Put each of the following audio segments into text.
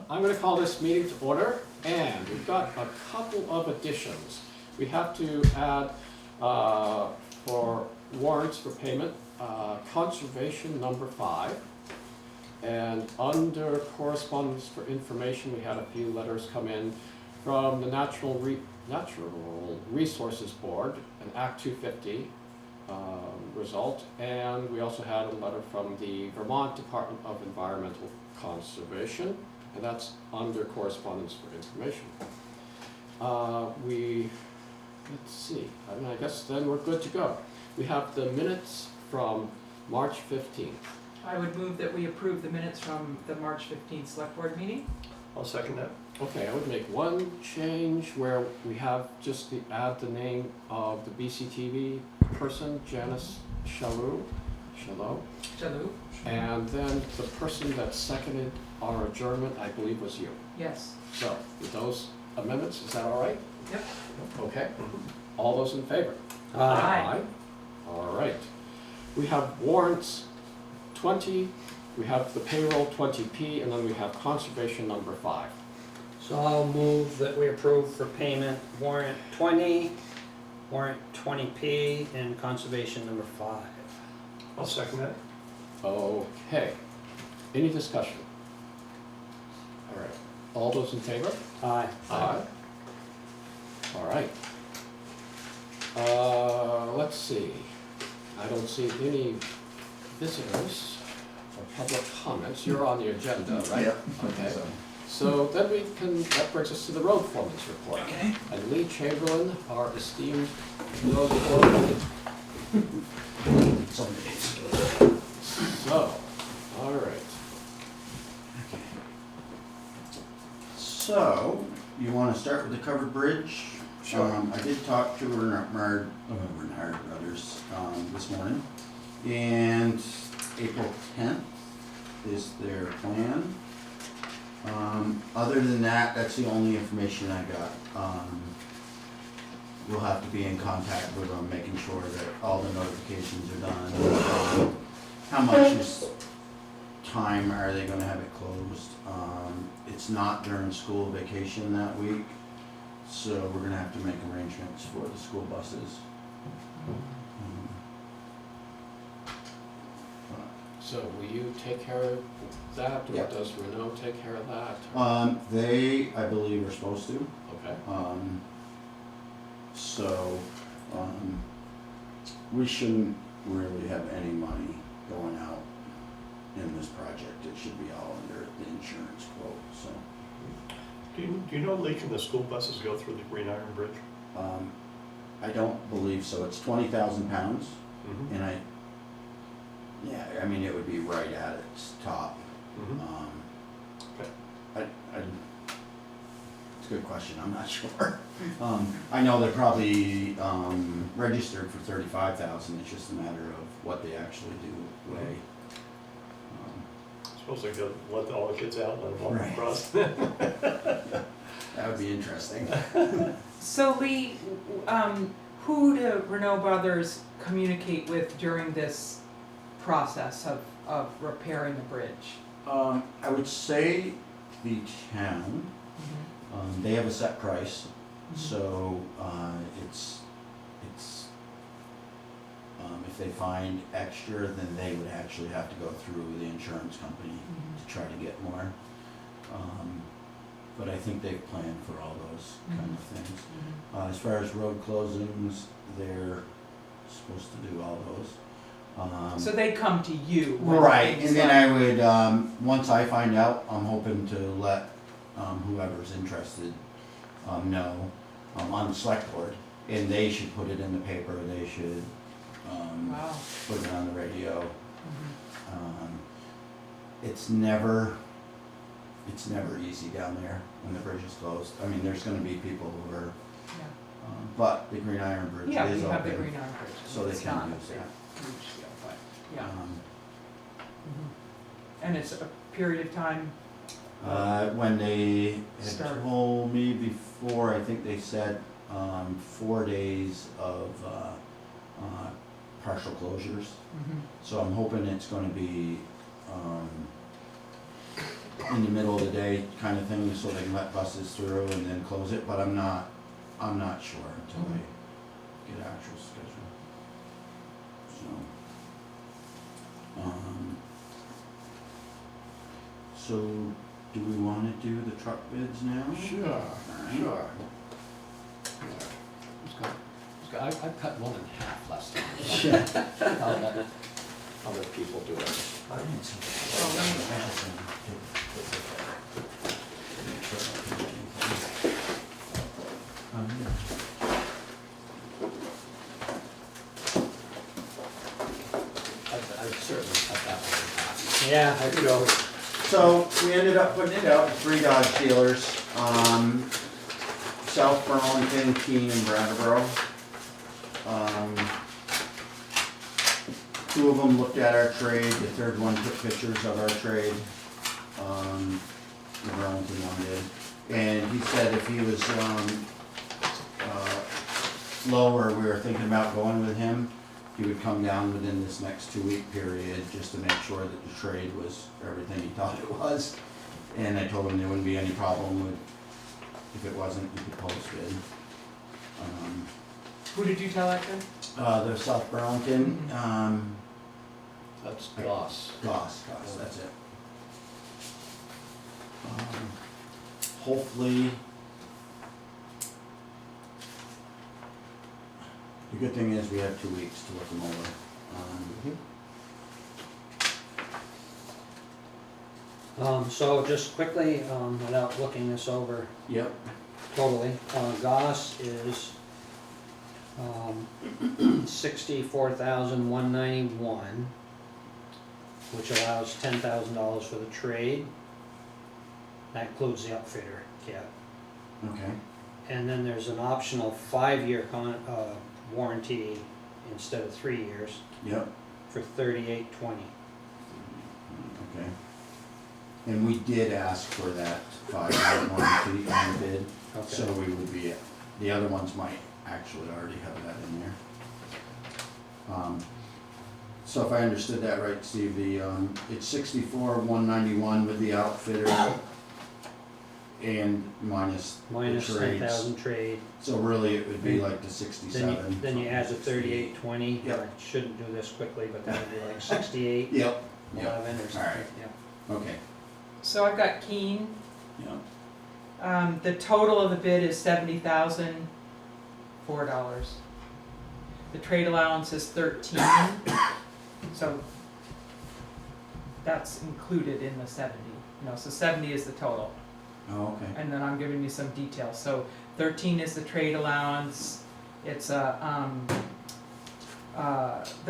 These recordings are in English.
I'm going to call this meeting to order, and we've got a couple of additions. We have to add for warrants for payment, conservation number 5, and under correspondence for information, we had a few letters come in from the Natural Resources Board, an Act 250 result, and we also had a letter from the Vermont Department of Environmental Conservation, and that's under correspondence for information. Let's see, I guess then we're good to go. We have the minutes from March 15th. I would move that we approve the minutes from the March 15th Select Board meeting. I'll second that. Okay, I would make one change where we have just add the name of the BCTV person, Janice Shalou, and then the person that seconded our adjournment, I believe, was you. Yes. So, with those amendments, is that all right? Yep. Okay. All those in favor? Aye. All right. We have warrants 20, we have the payroll 20P, and then we have conservation number 5. So I'll move that we approve for payment warrant 20, warrant 20P, and conservation number 5. I'll second that. Okay. Any discussion? All right. All those in favor? Aye. Aye. All right. Let's see. I don't see any visitors or public comments. You're on the agenda, right? Yep. Okay. So then that brings us to the road foreman's report. Okay. And Lee Chamberlain, our esteemed road foreman. So, all right. So, you want to start with the covered bridge? Sure. I did talk to Bernard Brothers this morning, and April 10th is their plan. Other than that, that's the only information I got. We'll have to be in contact with them, making sure that all the notifications are done. How much time are they going to have it closed? It's not during school vacation that week, so we're going to have to make arrangements for the school buses. So will you take care of that, or Yep. does Renault take care of that? They, I believe, are supposed to. Okay. So, we shouldn't really have any money going out in this project. It should be all under the insurance quote, so. Do you know, Lee, can the school buses go through the Green Iron Bridge? I don't believe so. It's 20,000 pounds, Mm-hmm. and I mean, it would be right at its top. Mm-hmm. Okay. It's a good question, I'm not sure. I know they're probably registered for 35,000, it's just a matter of what they actually do weigh. Suppose they go let all the kids out and let them walk Right. across. That would be interesting. So Lee, who do Renault Brothers communicate with during this process of repairing the bridge? I would say the town, they have a set price, so it's if they find extra, then they would actually have to go through the insurance company to try to get more. But I think they've planned for all those kind of things. As far as road closings, they're supposed to do all those. So they come to you. when Right, things and then like- I would, once I find out, I'm hoping to let whoever's interested know on the select board, and they should put it in the paper, they should Wow. put it on the radio. It's never easy down there when the bridge is closed. I mean, there's gonna be people who are, Yeah. but the Green Iron Bridge Yeah, is we have the open, Green Iron Bridge. so they It's can not a use big, that. huge deal, but, yeah. Um, And it's a period of time, When they had Start. told me before, I think they said 4 days of partial closures. So I'm hoping it's gonna be in the middle of the day kind of thing, so they can let buses through and then close it, but I'm not sure until I get actual schedule. So, do we wanna do the truck bids now? Sure, Alright. sure. I cut one in half last time. Yeah. I'll let other people do it. I didn't see I certainly cut that one in half. Yeah, I go. So, we ended up putting it out to 3 Dodge dealers, South Burlington, Keene, and Brattleboro. 2 of them looked at our trade, the third one took pictures of our trade, the Burlington one did. And he said if he was, lower, we were thinking about going with him, he would come down within this next 2-week period, just to make sure that the trade was everything he thought it was. And I told him there wouldn't be any problem with, if it wasn't, he could post bid. Who did you tell that to? The South Burlington, That's Goss. Goss, that's it. Hopefully, the good thing is we have 2 weeks to look them over. So just quickly, without looking this over Yep, totally, Goss is 64,191, which allows $10,000 for the trade. That includes the upfitter kit. okay, And then there's an optional 5-year warranty instead of 3 years yep, for $38.20. okay. And we did ask for that 5-year warranty on the bid, so Okay. we would be, the other ones might actually already have that in there. So if I understood that right, Steve, it's 64,191 with the outfitter and minus the Minus trades. 10,000 trade. So really it would be like the Then 67. then you add the something, 68. 38.20. Yep. I shouldn't do this quickly, but that would be like 68. Yep, 11 or something. Alright. Yeah. okay, So I've got Keene. yep, The total of the bid is $70,004. The trade allowance is 13, so that's included in the 70. So 70 is the total, oh, okay, and then I'm giving you some details. So 13 is the trade allowance. It's the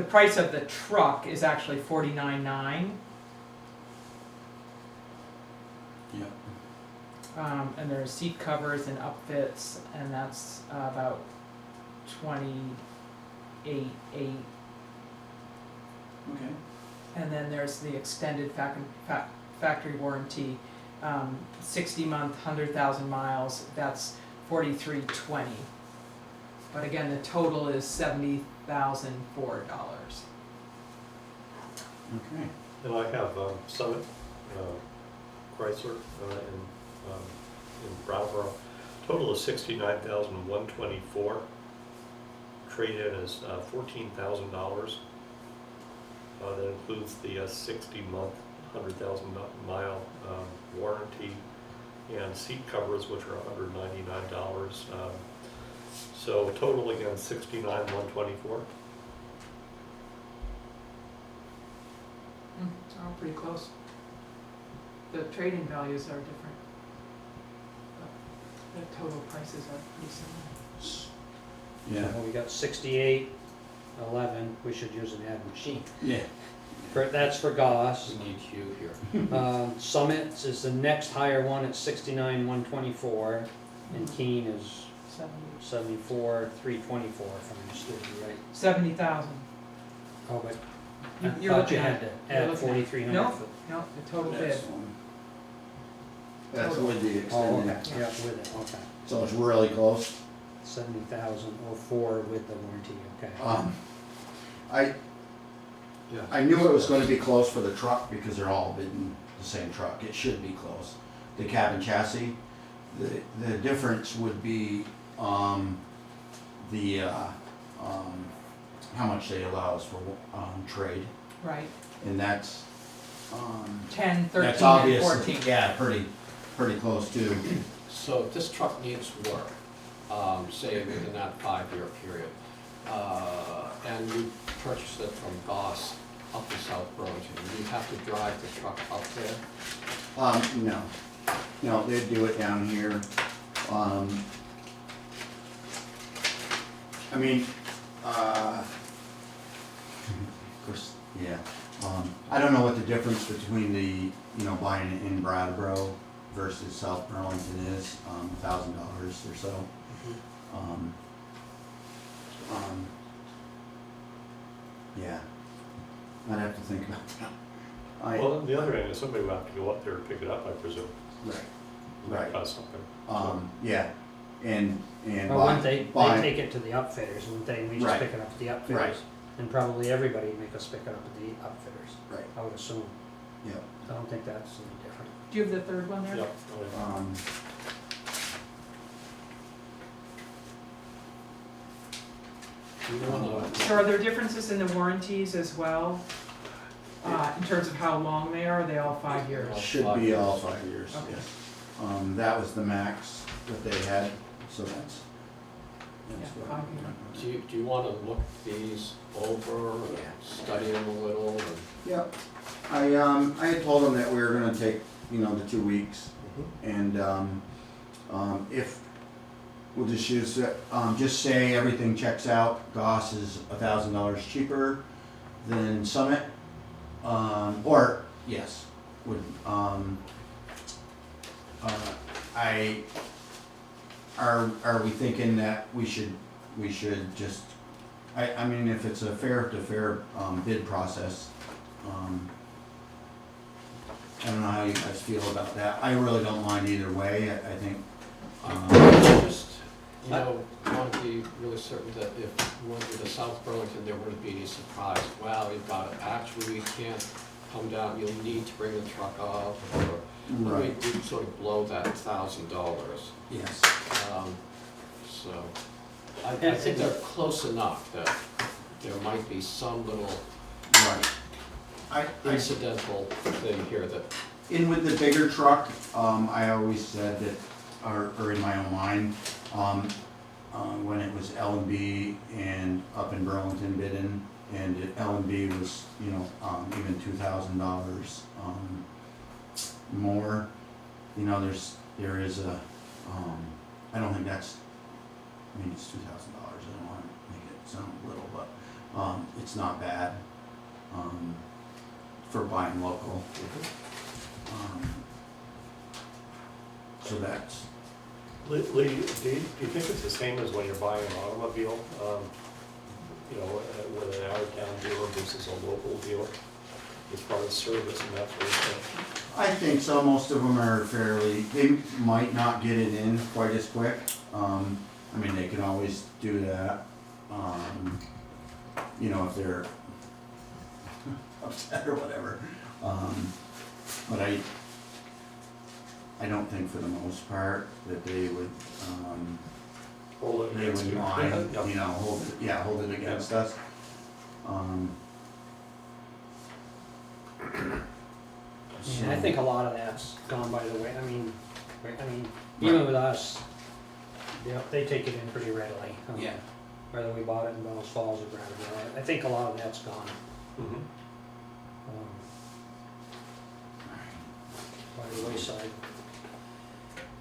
price of the truck is actually $49,900. yep, And there's seat covers and upfits, and that's about $28,800. okay, And then there's the extended factory warranty, 60-month, 100,000 miles. That's $43,200. But again, the total is $70,004. okay, And I have Summit, Chrysler in Brattleboro. Total is $69,124. Trade-in is $14,000. That includes the 60-month, 100,000 mile warranty and seat covers, which are $199. So total again, $69,124. Oh, pretty close. The trading values are different. But the total prices are pretty similar. yeah, So we got 68.11. We should use an ad machine. yeah, That's for Goss. We need Hugh here. Summit is the next higher one at 69,124, and Keene is 74,324, if I understood you right. 70,000. Oh, but I You're thought looking you at- had to you're add looking at- 4,300. No, no, the total bid. that's one. That's with the Oh, okay, extended, yeah, with it, okay. so it's really close. 70,004 with the warranty, okay. I, Yeah. I knew it was gonna be close for the truck because they're all bidding the same truck. It should be close. The cab and chassis, the difference would be, how much they allow us for, trade. Right, And that's, 10, 13, that's and obvious. 14. Yeah, pretty close too. So if this truck needs work, say within that 5-year period, and you purchased it from Goss up to South Burlington, you have to drive the truck up there? No, they'd do it down here. I mean, of course, yeah. I don't know what the difference between the, buying it in Brattleboro versus South Burlington is, $1,000 or so. Yeah, I'd have to think about that. Well, on the other end, somebody will have to go up there and pick it up, I presume. Right. Cost something. Yeah, and Or wouldn't they buy- take it to the upfitters, wouldn't they, we just Right. pick it up at the Right. upfitters? And probably everybody would make us pick it up at the upfitters, Right, I would assume. yeah. I don't think that's any different. Do you have the third one there? Yep. Oh, yeah. Do you wanna, So are there differences in the warranties as well? In terms of how long they are they all 5 years? Should be all 5 years, Okay. yes. That was the max that they had, so that's. Yeah, what 5 I'm- years. do you wanna look these over, and Yeah. study them a little, and Yep. I had told them that we were gonna take, the 2 weeks, and, if, we'll just use it, just say everything checks out, Goss is $1,000 cheaper than Summit, or, yes, would, are we thinking that we should just, I mean, if it's a fair to fair, bid process, I don't know how you guys feel about that. I really don't mind either way. I think, just, want to be really certain that if you went to the South Burlington, there wouldn't be any surprise, wow, you've got it, actually, we can't come down, you'll need to bring the truck up, or, right, we sort of blow that $1,000. yes. So, I think they're close enough that there might be some little Right. I, incidental thing here that, in with the bigger truck, I always said that, or in my own mind, when it was L&B and up in Burlington bidding, and L&B was, even $2,000, more, there is a, I don't think that's, I mean, it's $2,000, I don't wanna make it sound little, but, it's not bad, for buying local. So that's, Lee, do you think it's the same as when you're buying an automobile? With an out-of-town dealer versus a local dealer, as far as service and that sort of thing? I think so, most of them are fairly, they might not get it in quite as quick. I mean, they can always do that, if they're upset or whatever. But I don't think for the most part that they would, Hold it they against would you. mind, Yeah. hold it against us. Yeah, I think a lot of that's gone by the way, even with us, they take it in pretty readily. Yeah. Whether we bought it in Bellows Falls or Brattleboro, I think a lot of that's gone. Mhm. By the wayside.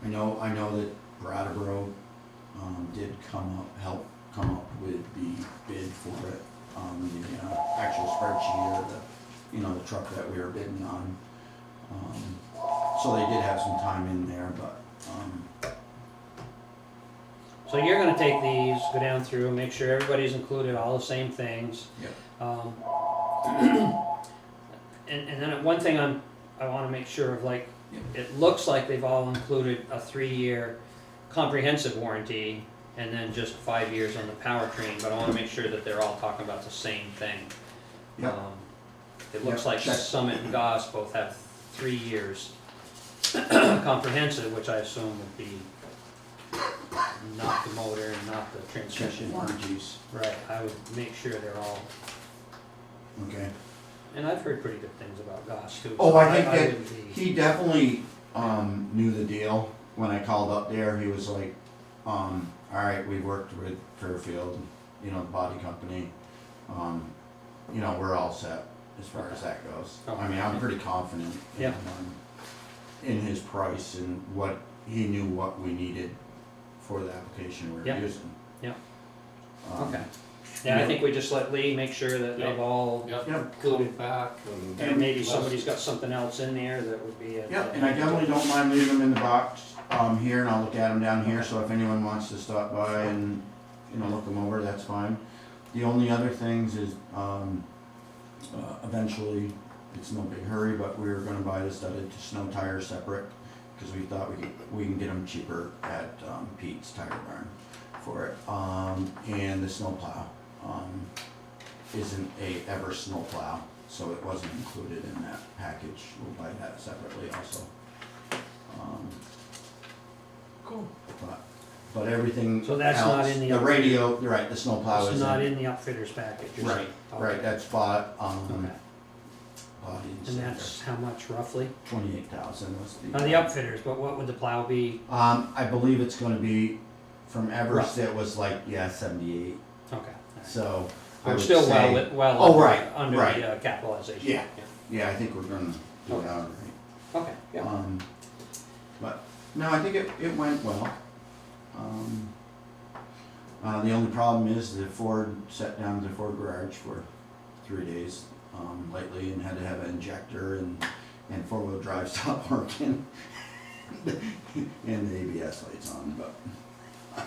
I know that Brattleboro, did help come up with the bid for it, the actual spreadsheet or the truck that we were bidding on. So they did have some time in there, but, So you're gonna take these, go down through, make sure everybody's included, all the same things. Yep. And then one thing I wanna make sure of, like, Yep. it looks like they've all included a 3-year comprehensive warranty and then just 5 years on the powertrain, but I wanna make sure that they're all talking about the same thing. Yep. It looks Yeah, like check. Summit and Goss both have 3 years comprehensive, which I assume would be not the motor and not the Check transmission. warranties. Right, I would make sure they're all, Okay. and I've heard pretty good things about Goss too. Oh, so I think that wouldn't be- he definitely, knew the deal. When I called up there, he was like, alright, we worked with Fairfield, you know, the body company. You know, we're all set as far as that goes. I mean, I'm pretty confident Yeah. in his price and what, he knew what we needed for the application we Yeah. were using. Yeah. Um, Okay. Yeah, I think we just let Lee make sure that they've all, Yep, Yeah. come back and maybe let us- somebody's got something else in there that would be. Yeah, and I definitely don't mind leaving them in the box, here, and I'll look at them down here, so if anyone wants to stop by and, you know, look them over, that's fine. The only other things is, eventually, it's no big hurry, but we're gonna buy the studded snow tires separate, cause we thought we can get them cheaper at, Pete's Tire Barn for it. And the snow plow, isn't a ever snow plow, so it wasn't included in that package. We'll buy that separately also. Cool. But everything So that's not else, in the the upfit- radio, you're right, the snow plow It's is not in the upfitters package, you're Right, saying? right, Okay. that's bought, Okay, body and that's how much roughly? 28,000 was the. Now, the upfitters, but what would the plow be? I believe it's gonna be, from Everest, it was like, yeah, 78, Okay. all right. so. I We're would still say- well Oh, right, under right. the capitalization. Yeah. Yeah, I think we're gonna do it Okay. outright. Okay, yeah. But, no, I think it went well. The only problem is the Ford sat down at the Ford garage for 3 days, lately and had to have an injector and four-wheel drive stopped working. And the ABS lights on, but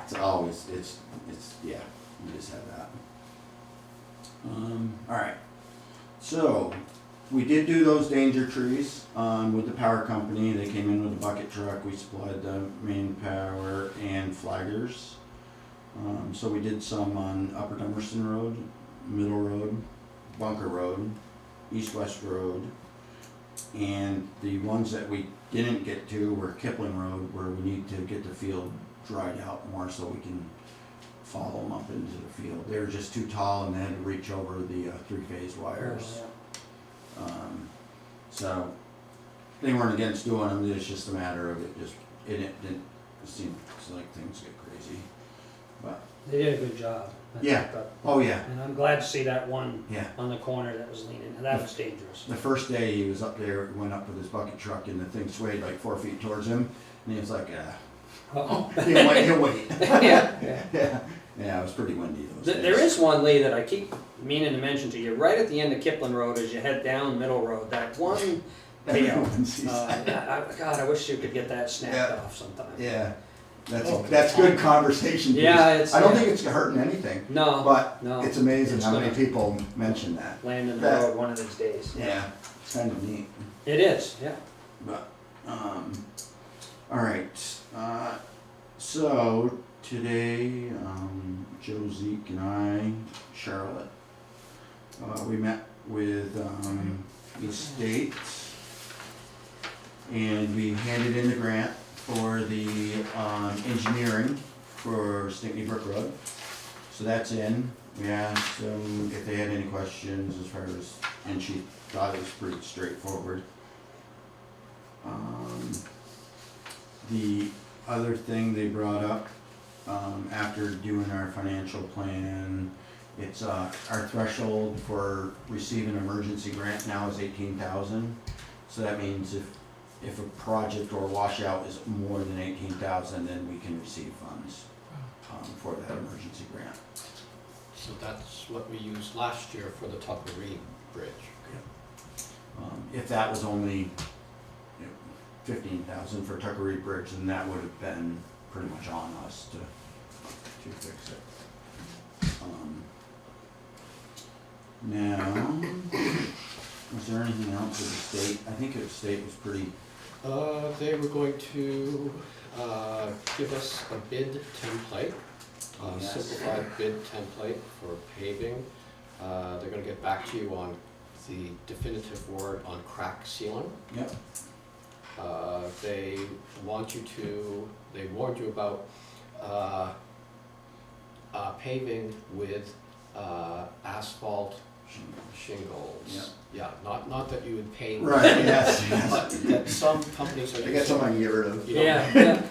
it's always, it's, yeah, we just have that. Alright, so, we did do those danger trees, with the power company. They came in with a bucket truck, we supplied the main power and flaggers. So we did some on Upper Dummerston Road, Middle Road, Bunker Road, East-West Road. And the ones that we didn't get to were Kipling Road, where we need to get the field dried out more so we can follow them up into the field. They were just too tall and they had to reach over the three-phase wires. So they weren't against doing them, it's just a matter of it didn't seem like things get crazy. But, They did a good job. Yeah. oh yeah, And I'm glad to see that one yeah. on the corner that was leaning, that was dangerous. The first day he was up there, went up with his bucket truck and the thing swayed like 4 feet towards him. And he was like, Uh-oh. he'll wait. Yeah. Yeah, it was pretty windy those days. There is one, Lee, that I keep meaning to mention to you, right at the end of Kipling Road as you head down Middle Road, that one payout. Everyone sees that. God, I wish you could get that snapped Yeah. off sometime. Yeah, that's good conversation piece. Yeah, it's. I don't think it's hurting anything, No, but no. it's amazing It's how many gonna- people mention that. Land in the that- road one of these days. Yeah, it's kind of neat. It is, yeah. But, all right, so today, Joe, Zeke, and I, Charlotte, we met with, the state, and we handed in the grant for the, engineering for Stickney Brook Road. So that's in. We asked them if they had any questions as far as, and she thought it was pretty straightforward. The other thing they brought up, after doing our financial plan, it's, our threshold for receiving an emergency grant now is 18,000. So that means if a project or washout is more than 18,000, then we can receive funds, for that emergency grant. So that's what we used last year for the Tuckeree Bridge. If that was only 15,000 for Tuckeree Bridge, then that would have been pretty much on us to fix it. Now, was there anything else with the state? I think the state was pretty, They were going to give us a bid template, Yes. simplified bid template for paving. They're gonna get back to you on the definitive word on crack sealing. Yep. They want you to, they warned you about paving with asphalt shingles. Yep. Yeah, not that you would pave. Right, yes, yes. But that some companies are I got using, something to get rid of. you know, Yeah.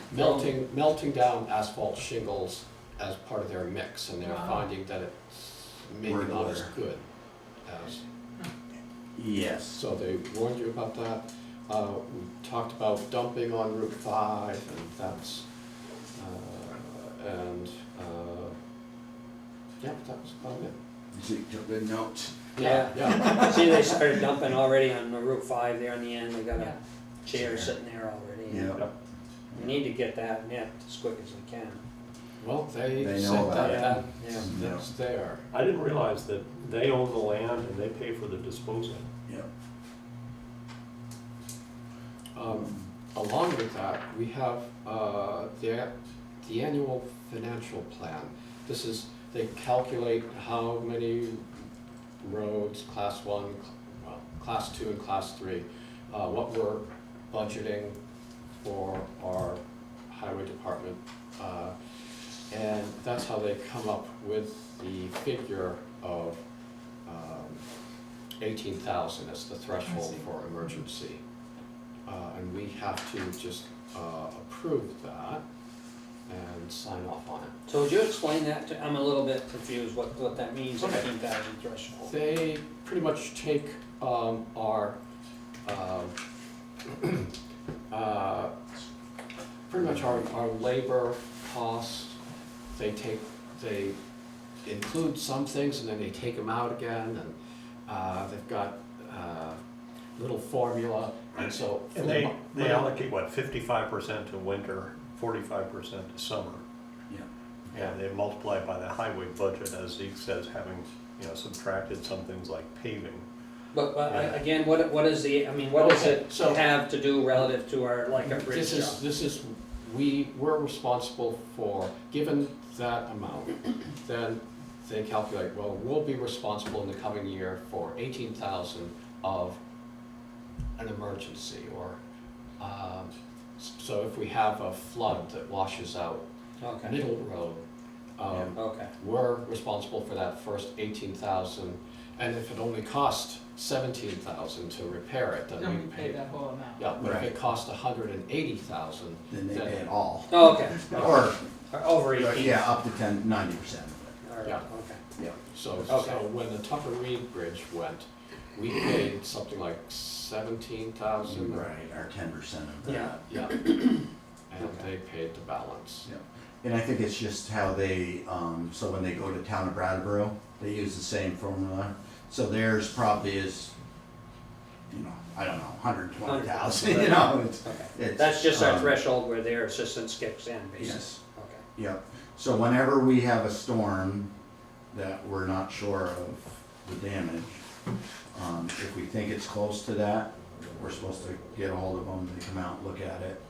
melting down asphalt shingles as part of their mix, and they're Wow. finding that it's maybe Work not as order. good as. Yes. So they warned you about that. We talked about dumping on Route 5, and that's, yeah, that was about it. Zeke took good notes. Yeah. Yeah, See, they started dumping already on the Route 5 there in the end, they got Yeah. a chair sitting there already. Yeah. We need to get that nipped as quick as we can. well, they They know said about that, it. Yeah. that's there. I didn't realize that they own the land and they pay for the disposal. Yep. Along with that, we have the annual financial plan. This is, they calculate how many roads, class 1, well, class 2 and class 3, what we're budgeting for our highway department. And that's how they come up with the figure of 18,000 as the threshold see. for emergency. And we have to just approve that and sign off on it. So would you explain that to, I'm a little bit confused what that means, Okay. 18,000 threshold. They pretty much take our, pretty much our labor costs, they include some things and then they take them out again, and they've got little formula, and so. And they allocate, what, 55% to winter, 45% to summer? Yeah. And they multiply it by the highway budget, as Zeke says, having, you know, subtracted some things like paving. But Yeah. again, what is the, I mean, what does Okay, it so- have to do relative to our, like a bridge job? This is, we're responsible for, given that amount, then they calculate, well, we'll be responsible in the coming year for 18,000 of an emergency, or, so if we have a flood that washes out Okay, Middle Road, okay, we're responsible for that first 18,000, and if it only cost 17,000 to repair it, then Then we we pay that whole amount. Yeah, but if Right. it cost 180,000, Then they pay it all. oh, okay, Or, over 18. yeah, up to 90% of All right, Yeah. okay. it. Yeah. so Okay. when the Tucker Reed Bridge went, we paid something like 17,000. Right, our 10% of Yeah. that. Yeah, and they paid the balance. And I think it's just how they, so when they go to town of Brattleboro, they use the same formula. So theirs probably is, you know, I don't know, 120,000, you know, it's, Okay, that's just our um, threshold where their assistance kicks in, basically. yes. Okay, Yep, so whenever we have a storm that we're not sure of the damage, if we think it's close to that, we're supposed to get a hold of them, they come out, look at it.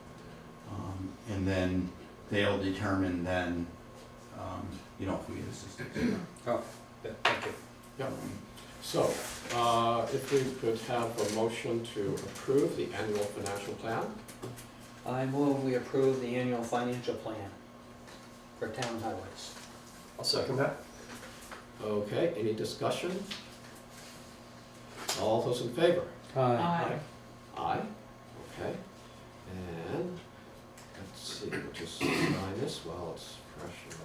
And then they'll determine then, you know, if we get assistance. oh, good, thank you. Yep. So, if we could have a motion to approve the annual financial plan? I move we approve the annual financial plan for town highways. I'll second that. Okay, any discussion? All those in favor? Aye. Aye, okay. And, let's see, we'll just sign this while it's fresh.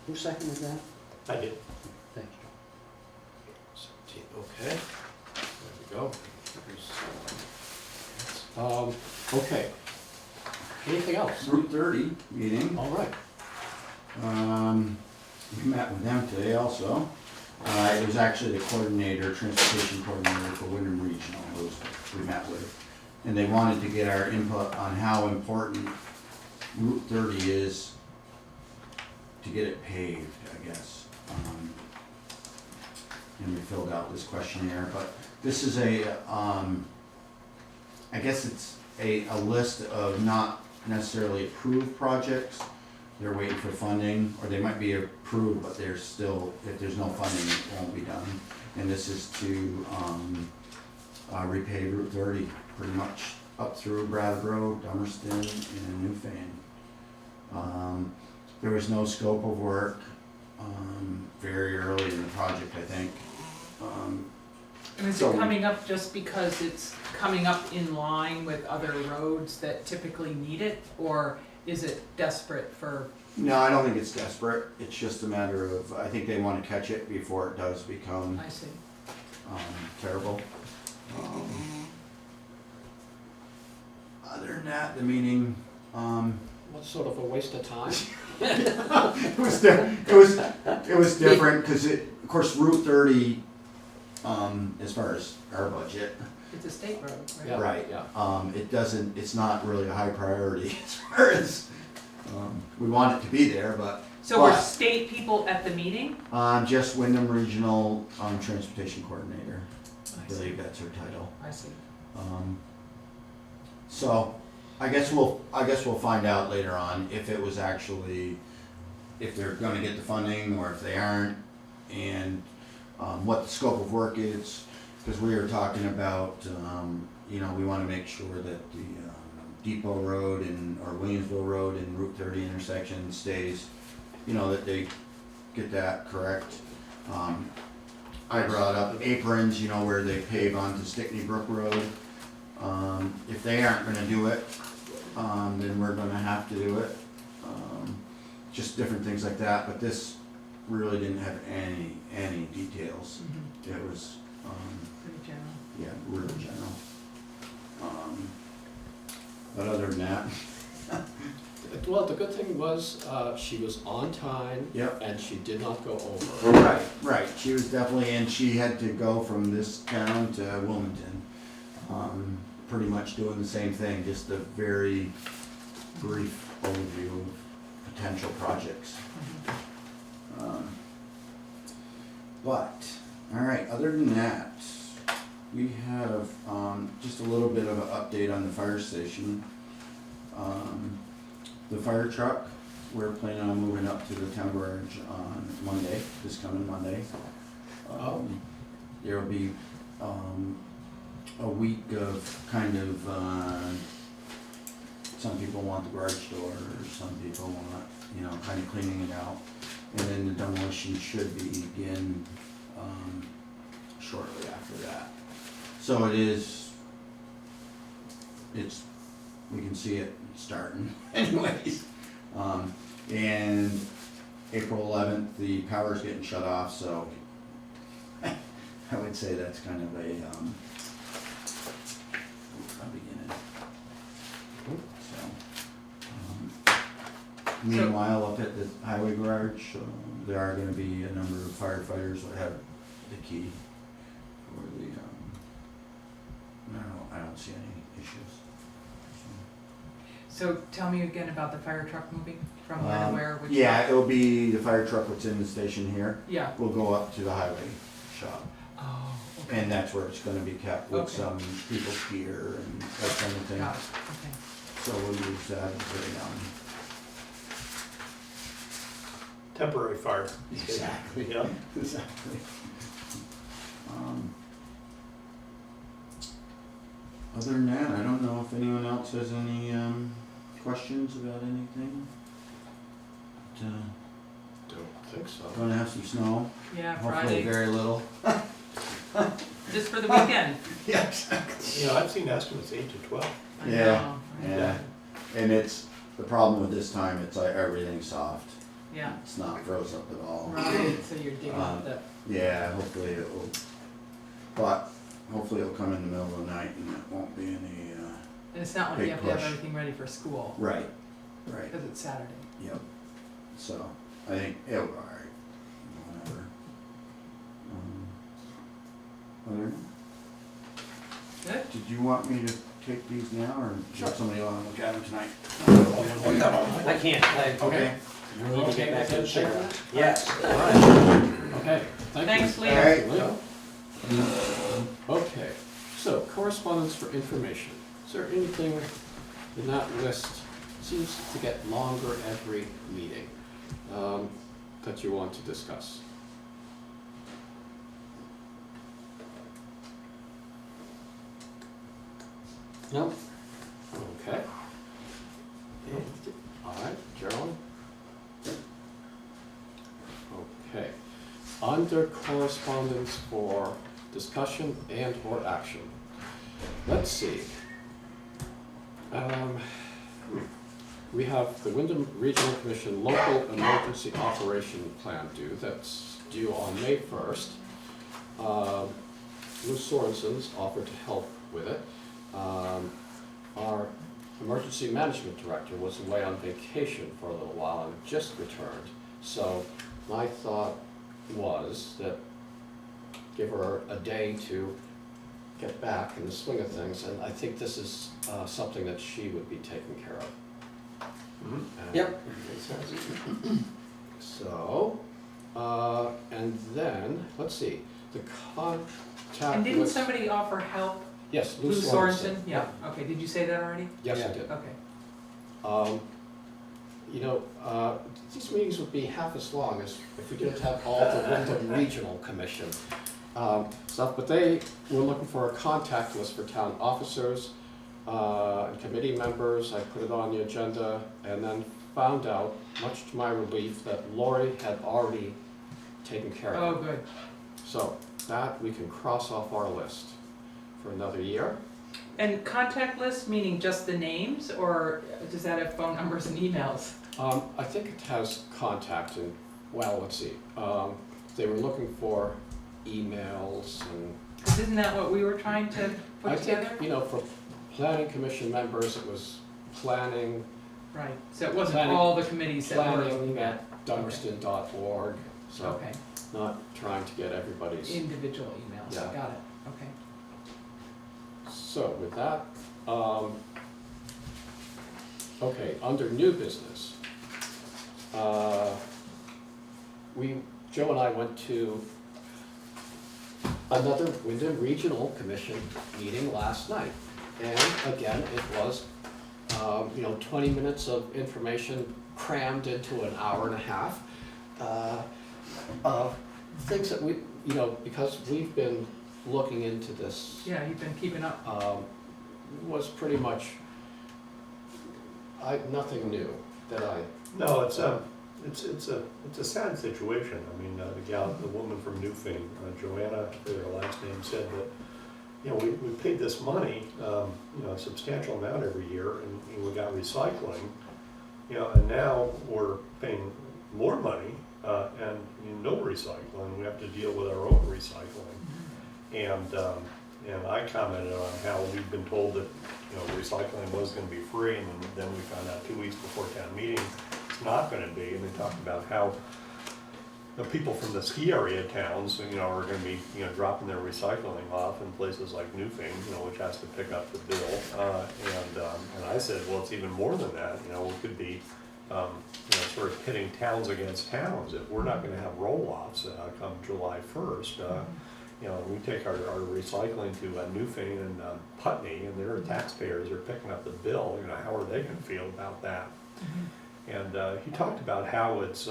Who seconded that? I did. Thank you. Okay, there we go. Okay. Anything else? Route 30 meeting. All right. We met with them today also. It was actually the coordinator, transportation coordinator for Wyndham Regional, who we met with. And they wanted to get our input on how important Route 30 is to get it paved, I guess. And we filled out this questionnaire, but this is I guess it's a list of not necessarily approved projects. They're waiting for funding, or they might be approved, but they're still, if there's no funding, it won't be done. and this is to, repave Route 30, pretty much up through Brattleboro, Dummerston, and Newfane. There was no scope of work, very early in the project, I think. And is So- it coming up just because it's coming up in line with other roads that typically need it? Or is it desperate for, No, I don't think it's desperate, it's just a matter of, I think they wanna catch it before it does become, I see. terrible. Other than that, the meeting, What sort of a waste of time? it was different, cause of course, Route 30, as far as our budget, It's a state road, right? Yeah. right, Yeah. it's not really a high priority as far as, we want it to be there, but, So were But- state people at the meeting? just Wyndham Regional, Transportation Coordinator, I I see. believe that's her title. I see. So, I guess we'll find out later on if it was actually, if they're gonna get the funding or if they aren't, and, what the scope of work is, cause we were talking about, we wanna make sure that the, Depot Road or Williamsville Road and Route 30 intersection stays, that they get that correct. I brought up aprons, where they pave onto Stickney Brook Road. If they aren't gonna do it, then we're gonna have to do it. Just different things like that, but this really didn't have any details. Mhm. It was, Pretty general. yeah, really general. But other than that, Well, the good thing was, she was on time. Yep. And she did not go over. right, she was definitely, and she had to go from this town to Wilmington. Pretty much doing the same thing, just a very brief overview of potential projects. But, alright, other than that, we have, just a little bit of an update on the fire station. The fire truck, we're planning on moving up to the town garage on Monday, this coming Monday. There will be, a week of kind of, some people want the garage door, some people want, kind of cleaning it out. And then the demolition should begin, shortly after that. So we can see it starting anyways. And April 11th, the power's getting shut off, so I would say that's kind of a beginning. Meanwhile, up at the highway garage, there are gonna be a number of firefighters that have the key for the, I don't see any issues. So tell me again about the fire truck moving from where to where, which. Yeah, it'll be the fire truck that's in the station here, Yeah. will go up to the highway shop. Oh, okay. And that's where it's gonna be kept with Okay. some people's gear and that kind of thing. Got it, okay. So we'll use that as Temporary fire. Exactly. Yeah. Exactly. Other than that, I don't know if anyone else has any, questions about anything. But, Don't think so. gonna have some snow, Yeah, hopefully Friday, very little. just for the weekend. Yes. I've seen estimates 8 to 12. I Yeah, know, I yeah. know. And it's, the problem with this time, it's like everything's soft. Yeah, It's not froze up at all. right, so you're digging up the, Yeah, hopefully it will, but hopefully it'll come in the middle of the night and it won't be any, and it's not like Big you have to have push. everything ready for school, right, because it's Saturday. yep. So, I think it'll be alright, whatever. Other, Good? did you want me to take these now, or does somebody want to look at them tonight? I can't, Okay. I need to get back to the sugar. Yes. All right. Okay, thank you. Thanks, Leo. Alright. Leo. Okay, so correspondence for information. Is there anything in that list, seems to get longer every meeting, that you want to discuss? Nope. Okay. All right, Carolyn? Okay. Under correspondence for discussion and or action. Let's see. We have the Wyndham Regional Commission Local Emergency Operation Plan due. That's due on May 1st. Lou Sorensen's offered to help with it. Our emergency management director was away on vacation for a little while and just returned. So my thought was that give her a day to get back in the swing of things, and I think this is something that she would be taking care of. Mhm. And Yep. Makes sense. So, and then, let's see, the contact And didn't was- somebody offer help? Yes, Lou Sorensen? Yeah, okay, did you say that already? Yes, Yeah. I did. Okay. You know, these meetings would be half as long as if we didn't have all the Wyndham Regional Commission stuff, but they were looking for a contact list for town officers and committee members. I put it on the agenda and then found out, much to my relief, that Lori had already taken care of it. Oh, good. So that we can cross off our list for another year. And contact list, meaning just the names, or does that have phone numbers and emails? I think it has contact and, well, let's see. They were looking for emails and 'Cause isn't that what we were trying to I put together? think, you know, for planning commission members, it was planning Right, so it wasn't Planning- all the committees that were. planning at dummerston.org, so Okay, not trying to get everybody's. individual emails, Yeah. got it, okay. So with that, okay, under new business, Joe and I went to another Wyndham Regional Commission meeting last night. And again, it was, 20 minutes of information crammed into an hour and a half. Things that we, because we've been looking into this, Yeah, you've been keeping up. was pretty much, nothing new that I, No, it's a sad situation. I mean, the woman from Newfane, Joanna, her last name, said that, we paid this money, a substantial amount every year, and we got recycling, and now we're paying more money, and no recycling. We have to deal with our own recycling. And I commented on how we've been told that, recycling was gonna be free, and then we found out 2 weeks before town meeting, it's not gonna be. And they talked about how the people from the ski area towns, are gonna be, dropping their recycling off in places like Newfane, which has to pick up the bill. And I said, well, it's even more than that, it could be, sort of pitting towns against towns. If we're not gonna have roll-offs come July 1st, we take our recycling to Newfane and Putney, and their taxpayers are picking up the bill, how are they gonna feel about that? And he talked about how it's,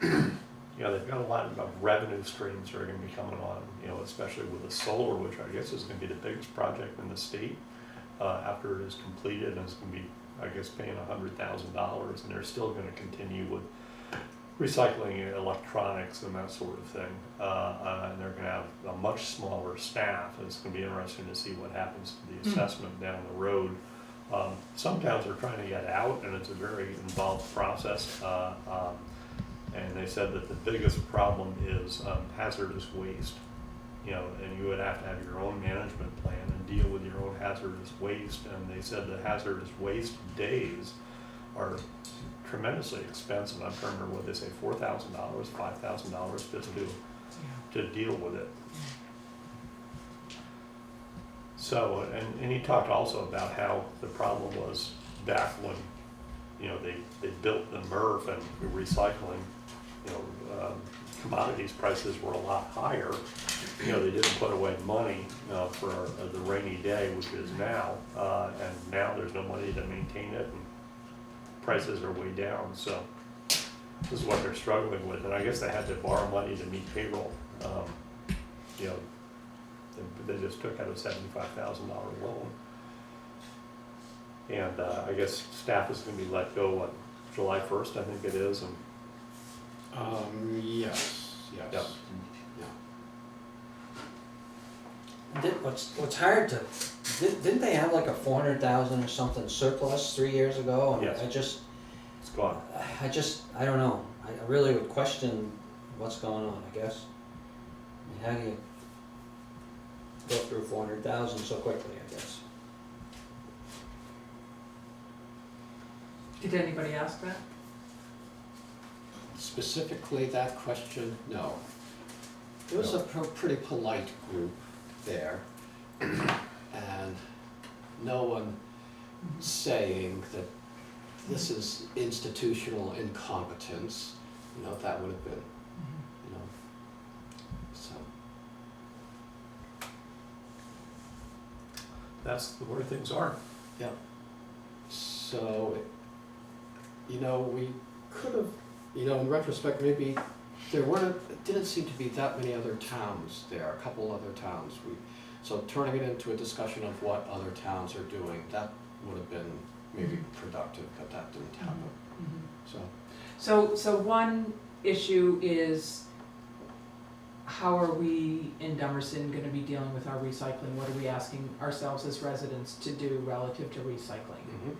they've got a lot of revenue streams that are gonna be coming on, especially with the solar, which I guess is gonna be the biggest project in the state after it is completed, and it's gonna be, I guess, paying $100,000, and they're still gonna continue with recycling electronics and that sort of thing. And they're gonna have a much smaller staff, and it's gonna be interesting to see what happens to the assessment down the road. Some towns are trying to get out, and it's a very involved process. And they said that the biggest problem is hazardous waste. And you would have to have your own management plan and deal with your own hazardous waste. And they said the hazardous waste days are tremendously expensive. I'm trying to remember what they say, $4,000, $5,000 just to deal with it. So, and he talked also about how the problem was back when, they built the MRF and recycling, commodities prices were a lot higher. They didn't put away money for the rainy day, which is now, and now there's no money to maintain it, and prices are way down. So this is what they're struggling with, and I guess they had to borrow money to meet payroll. They just took out a $75,000 loan. And I guess staff is gonna be let go, what, July 1st, I think it is, and Yes, yes. Yep. Yeah. What's hard to, didn't they have like a 400,000 or something surplus 3 years ago? And Yes. it's gone. I don't know. I really would question what's going on, I guess. I mean, how do you go through 400,000 so quickly, I guess? Did anybody ask that? Specifically that question, no. It was a pretty polite group there, and no one saying that this is institutional incompetence, you know, that would have been, you know, so. That's where things are. Yeah. So, you know, we could have, you know, in retrospect, maybe there didn't seem to be that many other towns there, a couple other towns. So turning it into a discussion of what other towns are doing, that would have been maybe productive, but that didn't happen, so. So one issue is, how are we in Dummerston gonna be dealing with our recycling? What are we asking ourselves as residents to do relative to recycling? Mhm.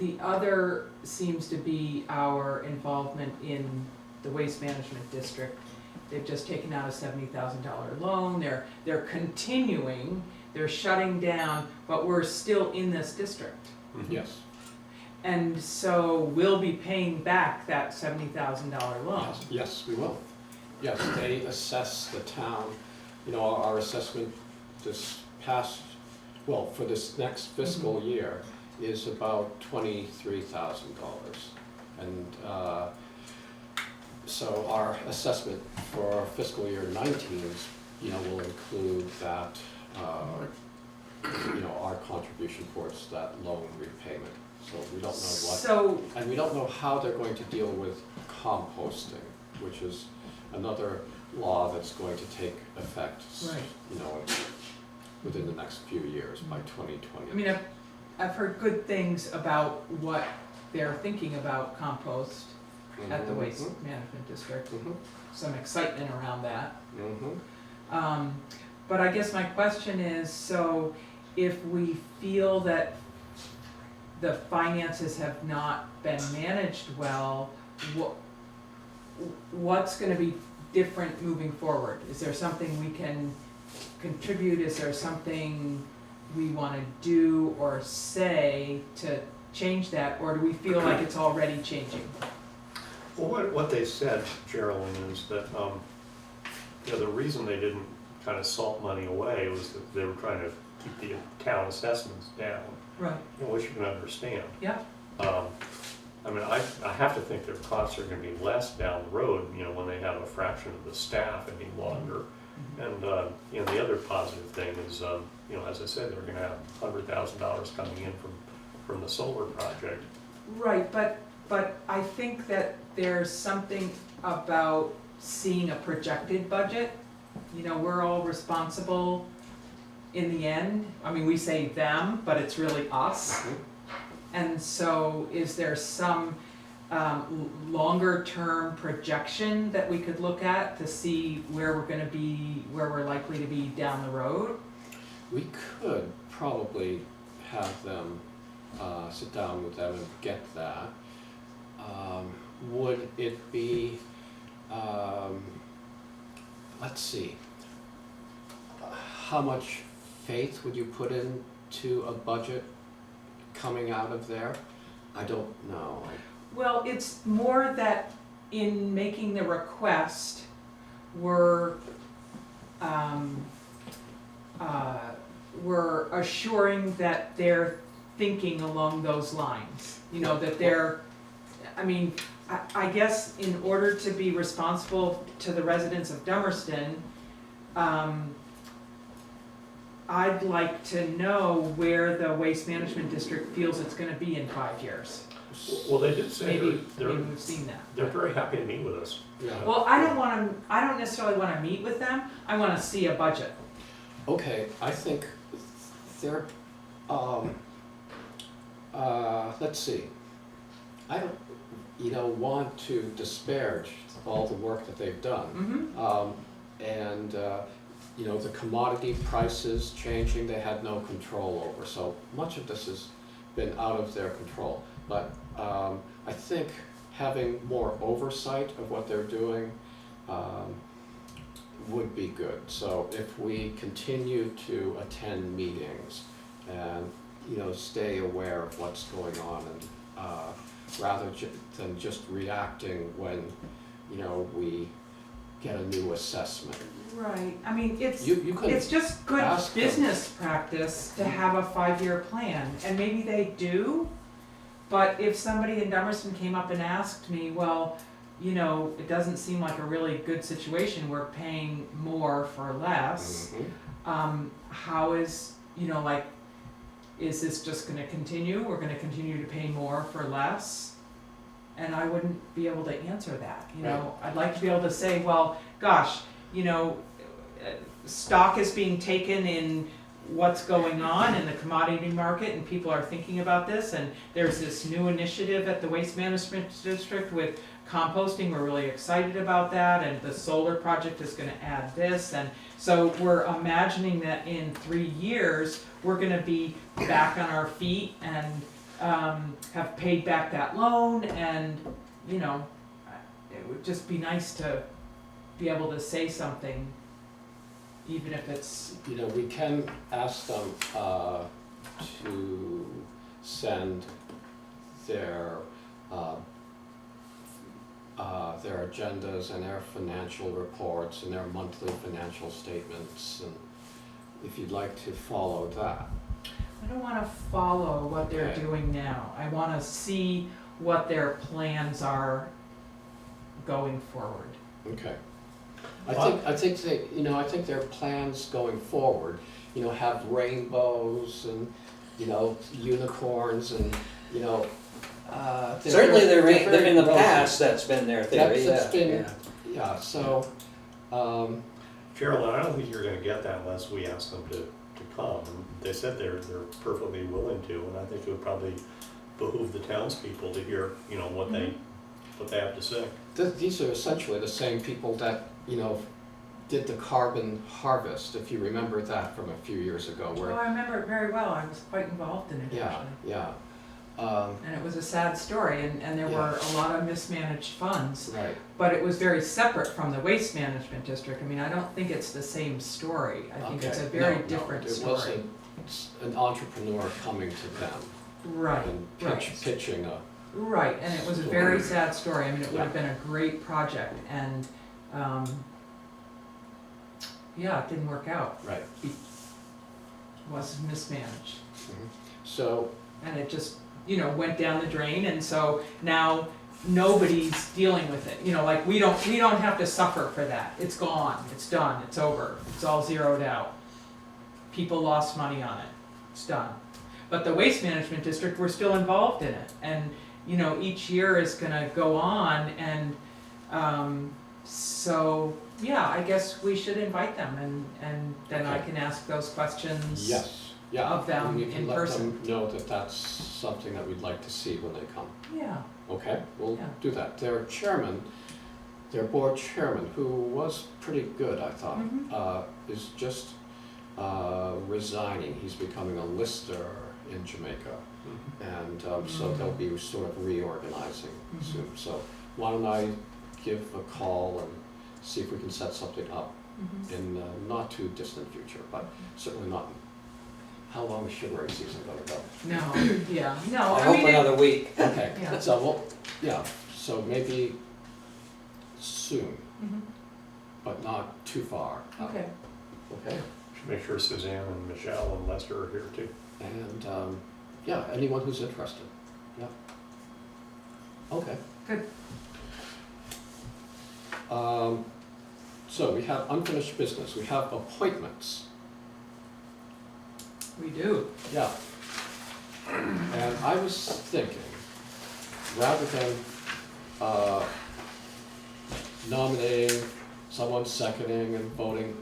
The other seems to be our involvement in the waste management district. They've just taken out a $70,000 loan, they're continuing, they're shutting down, but we're still in this district. Yes, And so we'll be paying back that $70,000 loan. yes, we will. Yes, they assess the town, you know, our assessment this past, well, for this next fiscal year is about $23,000. And so our assessment for fiscal year 19, you know, will include that, you know, our contribution towards that loan repayment. So we don't know what, So, and we don't know how they're going to deal with composting, which is another law that's going to take effect, Right. you know, within the next few years, by 2020. I mean, I've heard good things about what they're thinking about compost at the waste management district. Mhm, Some excitement around that. mhm. But I guess my question is, so if we feel that the finances have not been managed well, what's gonna be different moving forward? Is there something we can contribute? Is there something we wanna do or say to change that? Or do we feel like it's already changing? Well, what they said, Geraldine, is that, you know, the reason they didn't kind of salt money away was that they were trying to keep the town assessments down, Right. you know, which you can understand. Yeah. I mean, I have to think their costs are gonna be less down the road, you know, when they have a fraction of the staff any longer. And, you know, the other positive thing is, you know, as I said, they're gonna have $100,000 coming in from the solar project. Right, but I think that there's something about seeing a projected budget. You know, we're all responsible in the end. I mean, we say them, but it's really us. And so is there some longer term projection that we could look at to see where we're gonna be, where we're likely to be down the road? We could probably have them, sit down with them and get that. Would it be, let's see, how much faith would you put into a budget coming out of there? I don't know. Well, it's more that in making the request, we're assuring that they're thinking along those lines. You know, that they're, I mean, I guess in order to be responsible to the residents of Dummerston, I'd like to know where the waste management district feels it's gonna be in 5 years. Well, they did say Maybe they're we've seen that. they're very happy to meet with us. Yeah. Well, I don't necessarily wanna meet with them, I wanna see a budget. Okay, I think they're, let's see. I don't, want to disparage all the work that they've done. And, the commodity prices changing, they had no control over, so much of this has been out of their control. But I think having more oversight of what they're doing would be good. So if we continue to attend meetings and, stay aware of what's going on, and rather than just reacting when, we get a new assessment. Right, I mean, it's, You could it's just good ask them. business practice to have a 5-year plan, and maybe they do, but if somebody in Dummerston came up and asked me, well, it doesn't seem like a really good situation, we're paying more for less, how is, is this just gonna continue? We're gonna continue to pay more for less? And I wouldn't be able to answer that, Right. I'd like to be able to say, well, gosh, stock is being taken in what's going on in the commodity market, and people are thinking about this, and there's this new initiative at the Waste Management District with composting, we're really excited about that, and the solar project is gonna add this, and so we're imagining that in 3 years, we're gonna be back on our feet and have paid back that loan, and, it would just be nice to be able to say something, even if it's, We can ask them to send their agendas and their financial reports and their monthly financial statements, and if you'd like to follow that. I don't wanna follow what they're Okay. doing now. I wanna see what their plans are going forward. Okay. I think I think their plans going forward, have rainbows and, unicorns and, Certainly, they're very in the rosy. past, that's been their theory, That's been- yeah. Yeah, so, Carolyn, I don't think you're gonna get that unless we ask them to come. And they said they're perfectly willing to, and I think it would probably behoove the townspeople to hear, what they have to say. these are essentially the same people that, did the carbon harvest, if you remember that from a few years ago, Oh, where, I remember it very well. I was quite involved in it, yeah, actually. yeah. And it was a sad story, and there were a lot of mismanaged funds, Right, but it was very separate from the Waste Management District. I mean, I don't think it's the same story. I think it's a okay. very No, no, different it story. wasn't an entrepreneur coming to them Right, and right. pitching a, Right, and it was a very sad story. I mean, it would have been a great project, and, yeah, it didn't work out. right. It was mismanaged. Mhm. So, And it just, went down the drain, and so now nobody's dealing with it. Like, we don't have to suffer for that. It's gone, it's done, it's over, it's all zeroed out. People lost money on it, it's done. But the Waste Management District, we're still involved in it, and, each year is gonna go on, and, so, yeah, I guess we should invite them, and then I Okay. can ask those questions. yes, yeah. Of them and you can in let person. them know that that's something that we'd like to see when they come. Yeah, Okay, we'll Yeah. do that. Their board chairman, who was pretty good, I thought, Mhm. is just resigning. He's becoming a lister in Jamaica. And so they'll be sort of reorganizing soon. So why don't I give a call and see if we can set something up in the not too distant future, but certainly not. How long is chivalry season gonna go? no, yeah, no, I I hope mean, another week. Okay, Yeah. so so maybe soon, Mhm. but not too far out. Okay, Okay, Should make sure Suzanne and Michelle and Lester are here too. and, yeah, anyone who's interested, yeah. Okay. good. So we have unfinished business, we have appointments, We do. yeah. And I was thinking, rather than, nominating, someone seconding and voting,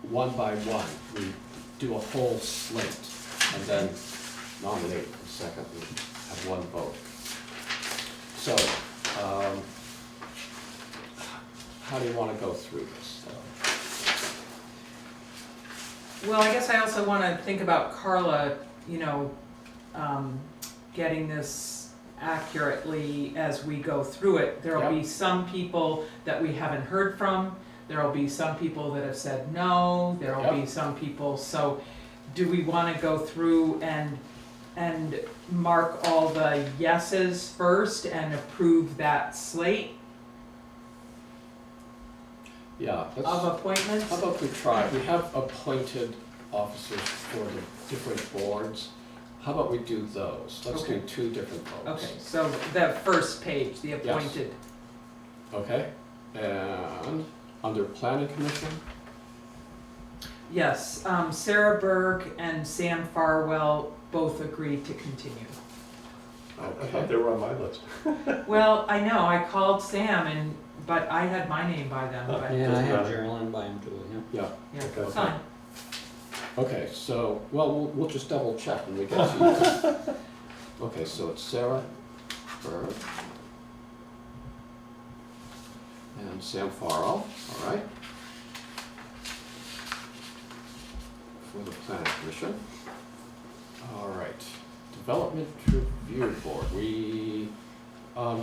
one by one, we do a whole slate, and then nominate and second and have one vote. So, how do you wanna go through this? Well, I guess I also wanna think about Carla, getting this accurately as we go through it. There'll be some people that we haven't heard from, there'll be some people that have said no, there'll be some people, so do we wanna go through and mark all the yeses first and approve that slate Yeah, of let's, appointments? how about we try, we have appointed officers for the different boards. How about we do those? Let's do Okay. 2 different votes. Okay, so the first page, the appointed. Okay, and under planning commission, Yes, Sarah Berg and Sam Farwell both agreed to continue. I okay, thought they were on my list. Well, I know, I called Sam but I had my name by them, but, Okay. Yeah, I Doesn't had matter. Geraldine by him too, yeah. yeah. yeah, Okay. fine. Okay, so, well, we'll just double check when we get to you. Okay, so it's Sarah Berg and Sam Farrell, all right? For the planning commission. All right, development review board,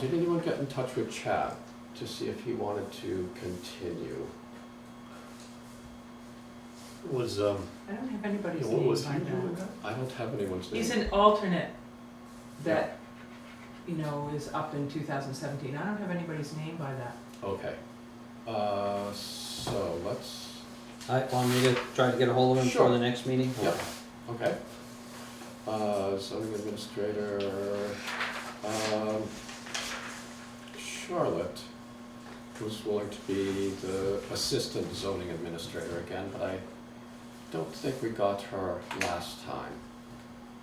did anyone get in touch with Chad to see if he wanted to continue? Was, I don't have anybody's what name was by he doing that. that? I don't have anyone's name. He's an alternate that, is up in 2017. I don't have anybody's name by that. Okay, so let's, Want me to try to get a hold of him Sure. for the next meeting? Yep. okay. Zoning administrator, Charlotte was willing to be the assistant zoning administrator again, but I don't think we got her last time.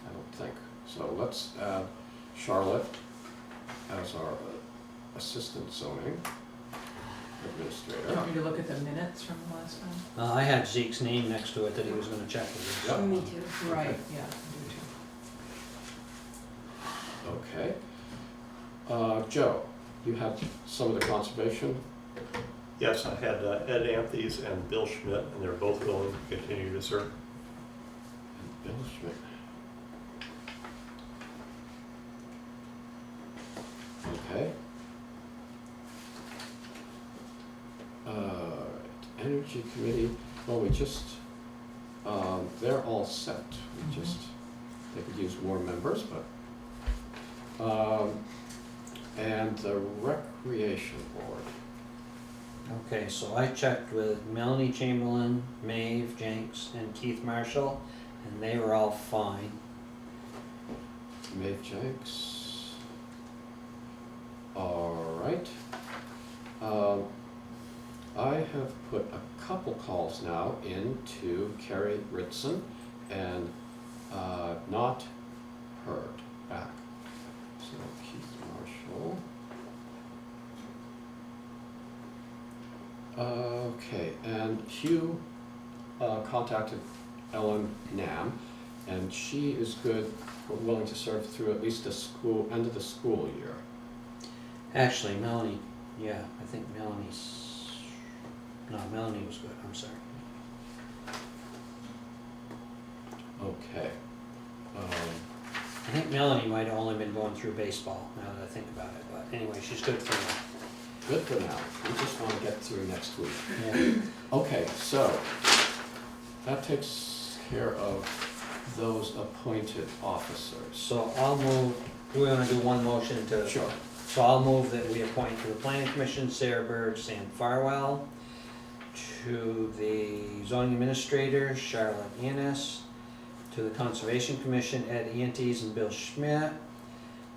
I don't think. So let's add Charlotte as our assistant zoning Do you administrator. want me to look at the minutes from the last time? I had Zeke's name next to it that he was gonna check with you. Yep. Me too. Right, yeah, I do too. Okay. Joe, you have some of the conservation? Yes, I had Ed Anthony's and Bill Schmidt, and they're both willing to continue to serve. Bill Schmidt. Okay. Energy committee, well, they're all set. They could use more members, but, and the recreation board. Okay, so I checked with Melanie Chamberlain, Maeve Jenks, and Keith Marshall, and they were all fine. Maeve Jenks. All right. I have put a couple calls now into Carrie Ritson and not heard back. So Keith Marshall. Okay, and Hugh contacted Ellen Nam, and she is good, willing to serve through at least the end of the school year. Actually, Melanie, I think Melanie was good, I'm sorry. Okay. I think Melanie might have only been going through baseball, now that I think about it, but anyway, she's good for now. Good for now. We just want to get through next week. Yeah. Okay, so that takes care of those appointed officers. So I'll move, we're gonna do one motion to. Sure. So I'll move that we appoint to the planning commission Sarah Berg, Sam Farwell, to the zoning administrator Charlotte Annis, to the conservation commission Ed Antes and Bill Schmidt,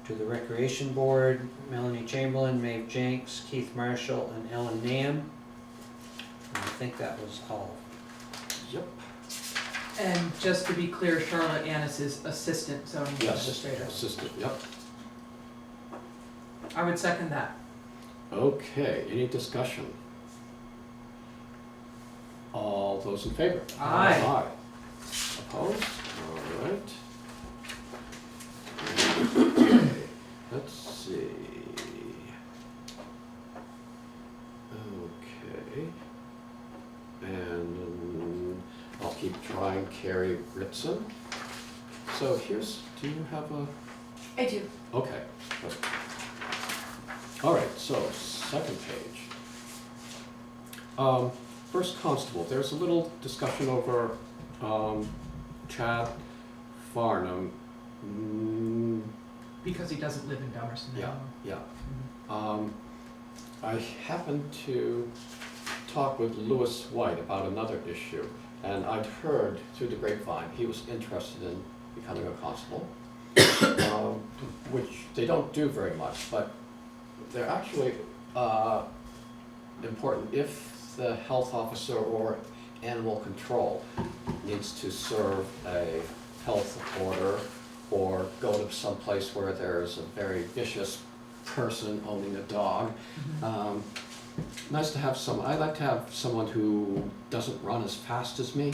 to the recreation board Melanie Chamberlain, Maeve Jenks, Keith Marshall, and Ellen Nam. And I think that was all. Yep. And just to be clear, Charlotte Annis is assistant zoning Yes, administrator. assistant, yep. I would second that. Okay, any discussion? All those in favor? Aye. Aye. Opposed? All right. Richardson. So here's, do you have a, I do. okay. Good. All right, so second page. First constable, there's a little discussion over Chad Farnham. Because he doesn't live in Dummerston Yeah, anymore. yeah. I happened to talk with Lewis White about another issue, and I'd heard through the grapevine he was interested in becoming a constable, which they don't do very much, but they're actually important if the health officer or animal control needs to serve a health order or go to some place where there's a very vicious person owning a dog. Nice to have I like to have someone who doesn't run as fast as me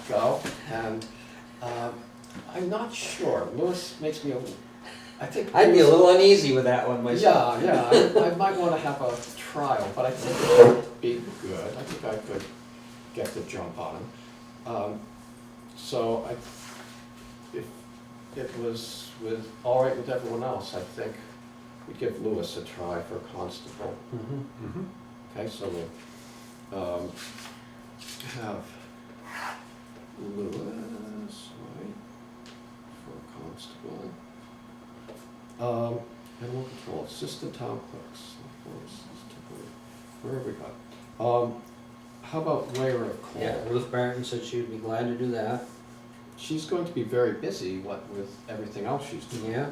go, and I'm not sure. Lewis makes me I think I'd be a little uneasy with that one myself. Yeah, I might want to have a trial, but I think it would be good. I think I could get the jump on him. So if it was all right with everyone else, I think we'd give Lewis a try for constable. Okay, so we'll have Lewis, right, for constable. Animal control, assistant town clerks. Where have we got? How about layer of coal? Yeah, Ruth Barton said she would be glad to do that. She's going to be very busy, with everything else she's doing. Yeah.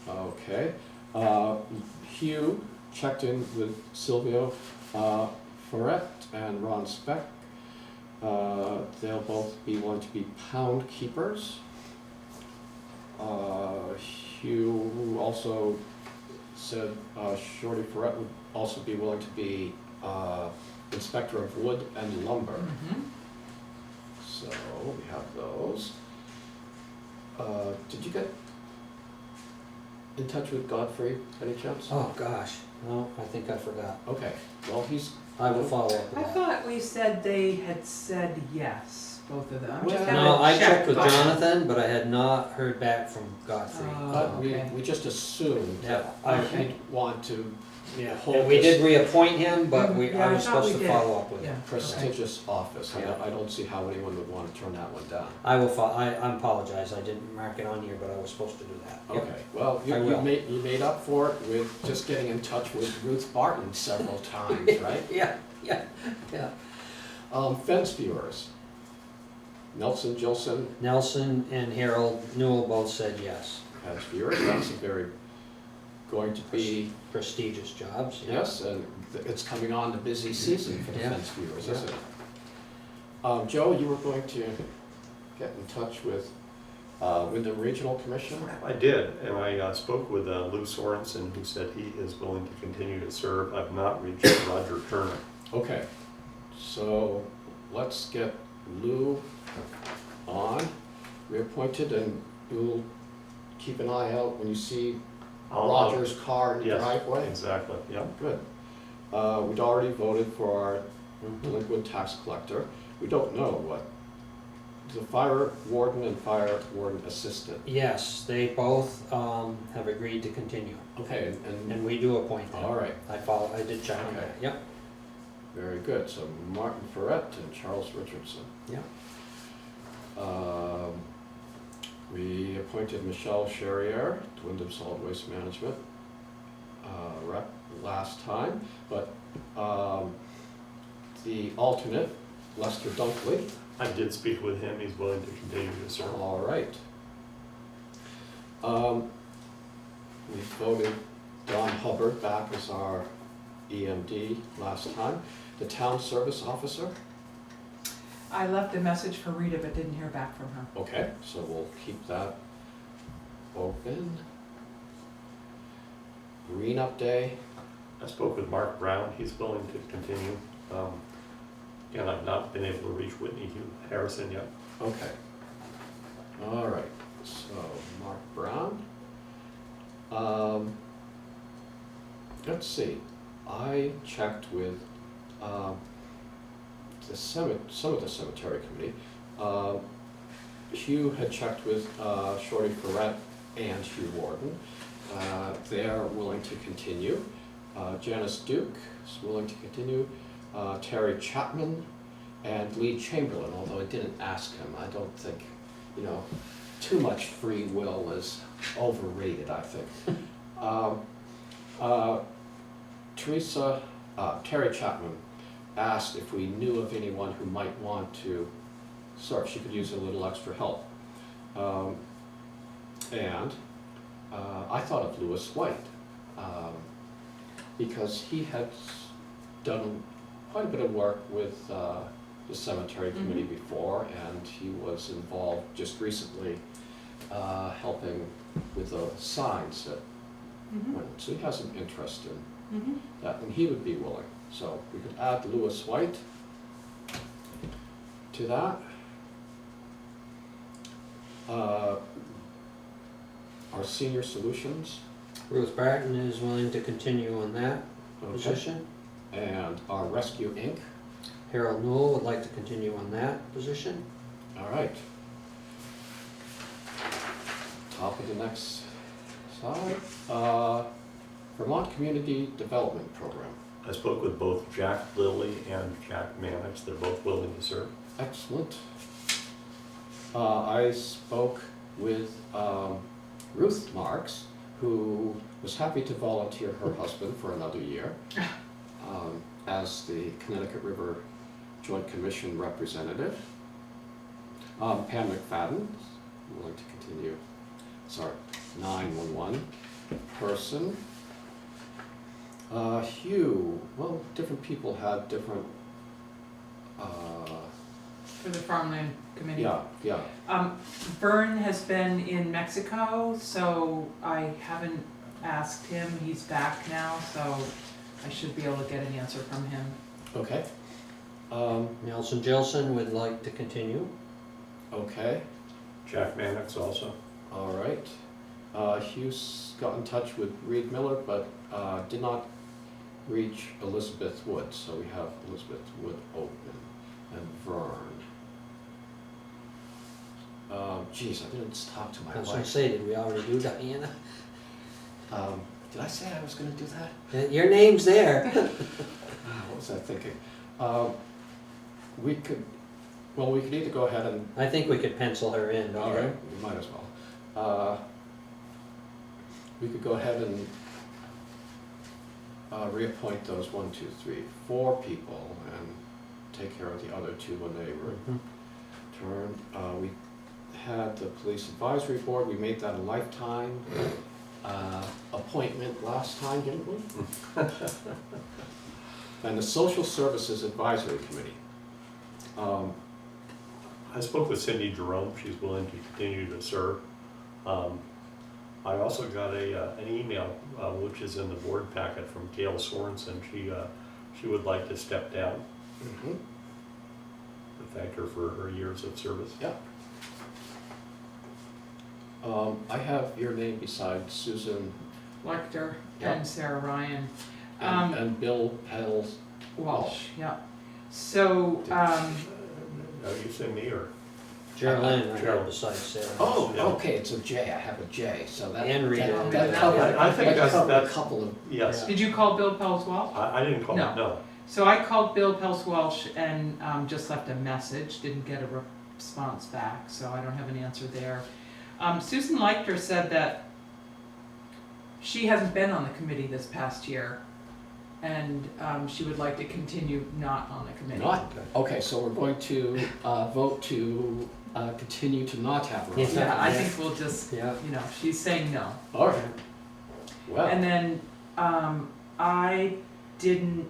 Okay. Hugh checked in with Silvio Ferret and Ron Speck. They'll both be willing to be pound keepers. Hugh also said Shorty Ferret would also be willing to be inspector of wood and lumber. So we have those. Did you get in touch with Godfrey, any chance? Oh, gosh, no, I think I forgot. Okay, well, I will follow up with I that. thought we said they had said yes, both of them. Just Well- haven't No, I checked with but- Jonathan, but I had not heard back from Godfrey. Oh. okay. we just assumed that Yeah, Okay. we'd want to Yeah, hold and we this did reappoint him, but Yeah, I I was thought supposed we to did. follow up with him. Yeah. prestigious office. Yeah. I don't see how anyone would want to turn that one down. I will, I apologize, I didn't mark it on here, but I was supposed to do that. Yep. Okay, well, I will. you made up for it with just getting in touch with Ruth Barton several times, right? Yeah. Fence viewers. Nelson Gilson, Nelson and Harold Newell both said yes. fence viewers, that's going to be, Prestigious jobs, yeah. yes, and it's coming on the busy season for the Yeah. fence viewers, Yeah. isn't it? Joe, you were going to get in touch with Wyndham Regional Commission? I did, and I spoke with Lou Sorensen, who said he is willing to continue to serve. I've not reached Roger Turner. Okay, so let's get Lou on, reappointed, and you'll keep an eye out when you see Roger's car in the Yes, driveway? exactly, yeah. Good. We'd already voted for our Mhm. delinquent tax collector. We don't know what, the fire warden and fire warden assistant. Yes, they both have agreed to continue, Okay, and and we do appoint them. all right, I did check on Okay. that, yep. very good. So Martin Ferret and Charles Richardson. Yeah. We appointed Michelle Charrier to Wyndham Solid Waste Management rep last time, but the alternate, Lester Dunkley. I did speak with him, he's willing to continue to serve. All right. We voted Don Hubbard back as our EMD last time. The town service officer, I left a message for Rita, but didn't hear back from her. okay, so we'll keep that open. Green Up Day, I spoke with Mark Brown, he's willing to continue. And I've not been able to reach Whitney Hugh Harrison yet. okay. All right, so Mark Brown. Let's see, I checked with some of the cemetery committee. Hugh had checked with Shorty Ferret and Hugh Warden. They're willing to continue. Janice Duke is willing to continue. Terry Chapman and Lee Chamberlain, although I didn't ask him. I don't think, too much free will is overrated, I think. Terry Chapman asked if we knew of anyone who might want to serve. She could use a little extra help. And I thought of Lewis White, because he had done quite a bit of work with the cemetery committee before, and he was involved just recently helping with the signs that went. So he has an interest in that, and he would be willing. So we could add Lewis White to that. Our senior solutions, Ruth Barton is willing to continue on that okay. position. And our Rescue Inc. Harold Newell would like to continue on that position. All right. Top of the next slide. Vermont Community Development Program. I spoke with both Jack Lilly and Jack Mannix. They're both willing to serve. Excellent. I spoke with Ruth Marks, who was happy to volunteer her husband for another year as the Connecticut River Joint Commission representative. Pam McFadden, willing to continue. Sorry, 911 person. Hugh, well, different people had different, For the farmland committee. yeah. Vern has been in Mexico, so I haven't asked him. He's back now, so I should be able to get an answer from him. Okay. Nelson Gilson would like to continue. Okay, Jack Mannix also. all right. Hugh's got in touch with Reed Miller, but did not reach Elizabeth Wood, so we have Elizabeth Wood open, and Vern. Geez, I didn't talk to my I was gonna wife. say, did we already do Diana? Did I say I was gonna do that? Your name's there. What was I thinking? We could either go ahead and, I think we could pencil her in, all don't right, we might as well. We could go ahead and reappoint those 1, 2, 3, 4 people and take care of the other 2 when they return. We had the police advisory board. We made that a lifetime appointment last time, didn't we? And the social services advisory committee. I spoke with Cindy Jerome. She's willing to continue to serve. I also got an email, which is in the board packet, from Gail Sorensen. She would like to step down. To thank her for her years of service. Yeah. I have your name beside Susan Lecter Yeah. and Sarah Ryan. and Bill Pels. Walsh, yeah. So, You say me or? Geraldine, I Gerald. have beside Sarah. Oh, Yeah. okay, it's a J. I have a J, so that And Rita. that covered, I think that that's- covered a that's- couple of. Yes. did you call Bill Pels Walsh? I didn't call No. him, no. So I called Bill Pels Walsh and just left a message, didn't get a response back, so I don't have an answer there. Susan Leichter said that she hasn't been on the committee this past year, and she would like to continue not on the committee. Not, okay, so we're going to vote to continue to not have her on. Yes. Yeah, I think we'll just, Yeah. she's saying no. All right, well, And then I didn't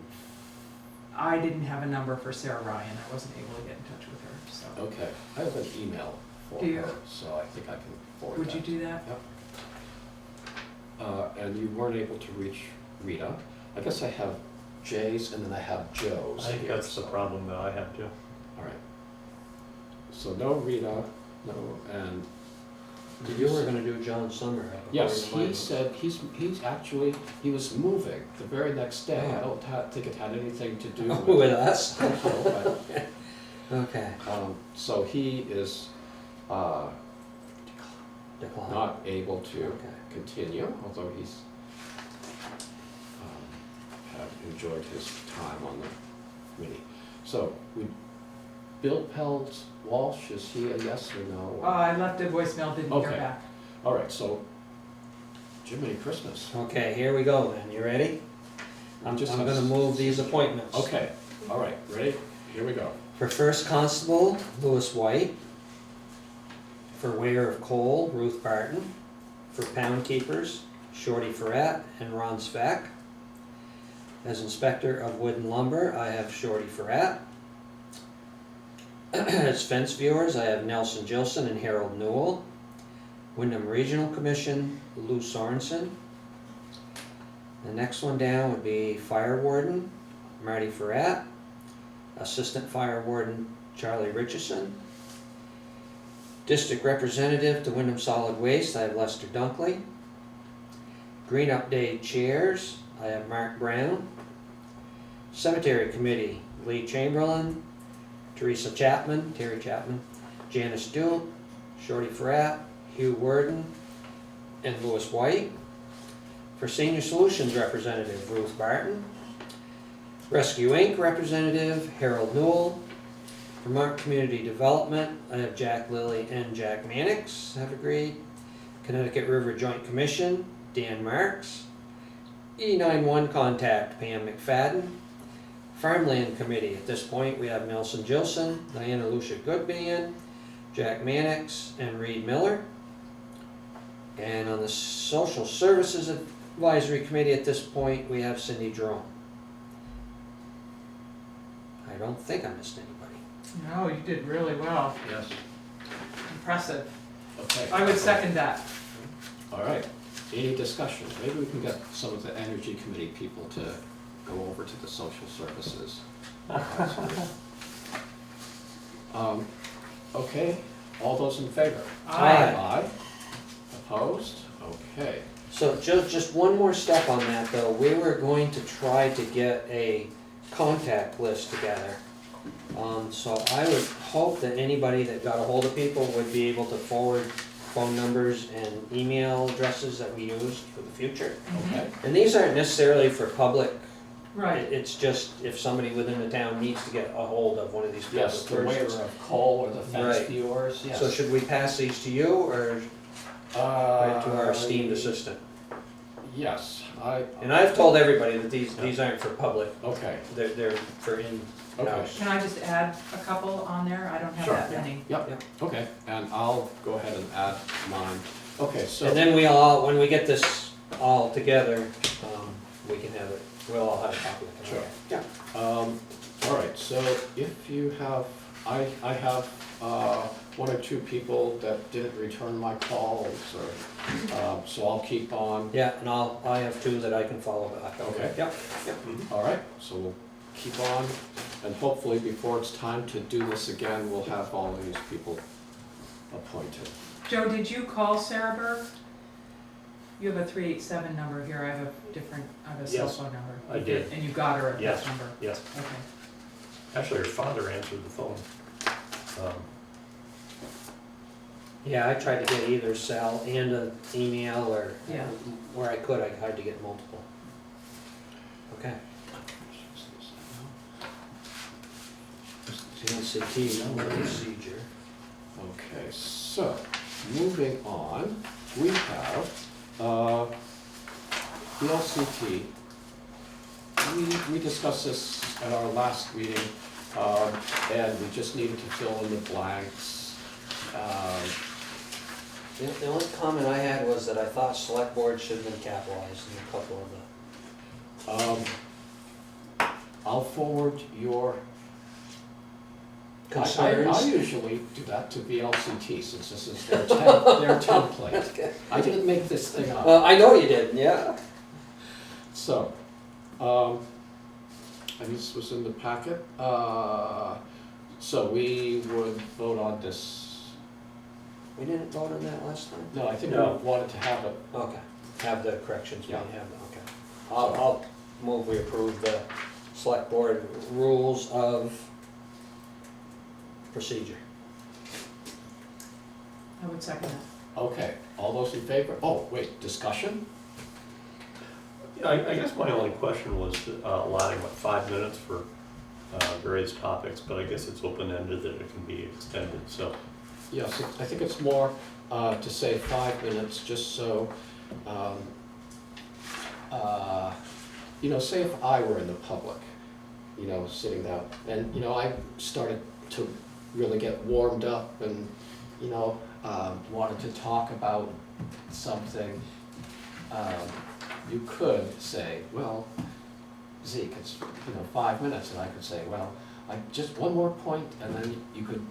have a number for Sarah Ryan. I wasn't able to get in touch with her, so. okay, I have an email for Do you? her, so I think I can forward that. Would you do that? And you weren't able to reach Rita. I guess I have J's and then I have Joe's I think here, that's the so- problem that I have too. All right. So no Rita, no, and You were gonna do John Summer. Yes, according to he my- said he's actually, he was moving the very next day. I Oh. don't think it had anything to do With with us? it. Okay. So he is Decline. not able to Okay. continue, although he's had enjoyed his time on the committee. So, Bill Peltz Walsh, is he a yes or no? I left a voicemail, didn't hear Okay. back. All right, so Jiminy Christmas. Okay, here we go then. You ready? I'm Just gonna have- move these appointments. Okay, all right, ready? Here we go. For First Constable, Louis White. For Weir of Coal, Ruth Barton. For Pound Keepers, Shorty Ferrat and Ron Speck. As Inspector of Wood and Lumber, I have Shorty Ferrat. As Fence Viewers, I have Nelson Gilson and Harold Newell. Wyndham Regional Commission, Lou Sorensen. The next one down would be Fire Warden, Marty Ferrat. Assistant Fire Warden, Charlie Richardson. District Representative to Wyndham Solid Waste, I have Lester Dunkley. Green Up Day Chairs, I have Mark Brown. Cemetery Committee, Lee Chamberlain, Terry Chapman, Janice Doom, Shorty Ferrat, Hugh Worden, and Louis White. For Senior Solutions Representative, Ruth Barton. Rescue Inc. Representative, Harold Newell. Vermont Community Development, I have Jack Lilly and Jack Mannix have agreed. Connecticut River Joint Commission, Dan Marks. E91 Contact, Pam McFadden. Farmland Committee, at this point we have Nelson Gilson, Diana Lucia Goodman, Jack Mannix, and Reed Miller. And on the Social Services Advisory Committee at this point, we have Cindy Jerome. I don't think I missed anybody. No, you did really well, Yes. impressive. Okay. I would second that. All right, any discussion? Maybe we can get some of the Energy Committee people to go over to the Social Services. Okay, all those in favor? Aye. Aye. Opposed? Okay. So just one more step on that though, we were going to try to get a contact list together. So I would hope that anybody that got a hold of people would be able to forward phone numbers and email addresses that we use for the future. Okay. And these aren't necessarily for public, Right. it's just if somebody within the town needs to get a hold of one of these Yes, the public wearer persons. of coal or the fence Right. viewers, yes. So should we pass these to you or to our esteemed assistant? Yes, And I've told everybody that these aren't for public, okay, they're for okay. in-house. Can I just add a couple on there? I don't have Sure. that many. Yep, okay, and I'll go ahead and add mine. Okay, so. And then we all, when we get this all together, we can have it, we'll all have a copy of it. Sure. Yeah. All right, so if you have, I have one or two people that didn't return my calls, or, so I'll keep on. Yeah, and I have two that I can follow back. Okay. Yep, yep. All right, so we'll keep on, and hopefully before it's time to do this again, we'll have all these people appointed. Joe, did you call Sarah Berg? You have a 387 number here, I have a different, I have a cell Yes, phone number. I did. And you got her at Yes. that number? Yes, Okay. actually, her father answered the phone. Yeah, I tried to get either cell and an email, or Yeah. where I could, I tried to get multiple. Okay. VLCT number procedure. Okay, so, moving on, we have, VLCT. We discussed this at our last meeting, and we just needed to fill in the blanks. The only comment I had was that I thought select board should have been capitalized in a couple of the I'll forward your, I concerns. usually do that to VLCT, since this is their template. Okay. I didn't make this thing up. Well, I know you did, yeah. So, and this was in the packet, so we would vote on this We didn't vote on that last time? No, I think we No. wanted to have it, Okay, have the corrections, we Yeah. have, okay. I'll move we approve the select board rules of procedure. I would second that. okay, all those in favor? Oh, wait, discussion? Yeah, I guess my only question was allotting, 5 minutes for various topics, but I guess it's open-ended that it can be extended, so. Yes, I think it's more to say 5 minutes, just so, say if I were in the public, sitting down, and, I started to really get warmed up and, wanted to talk about something, you could say, well, Zeke, it's, 5 minutes, and I could say, well, just one more point, and then you could,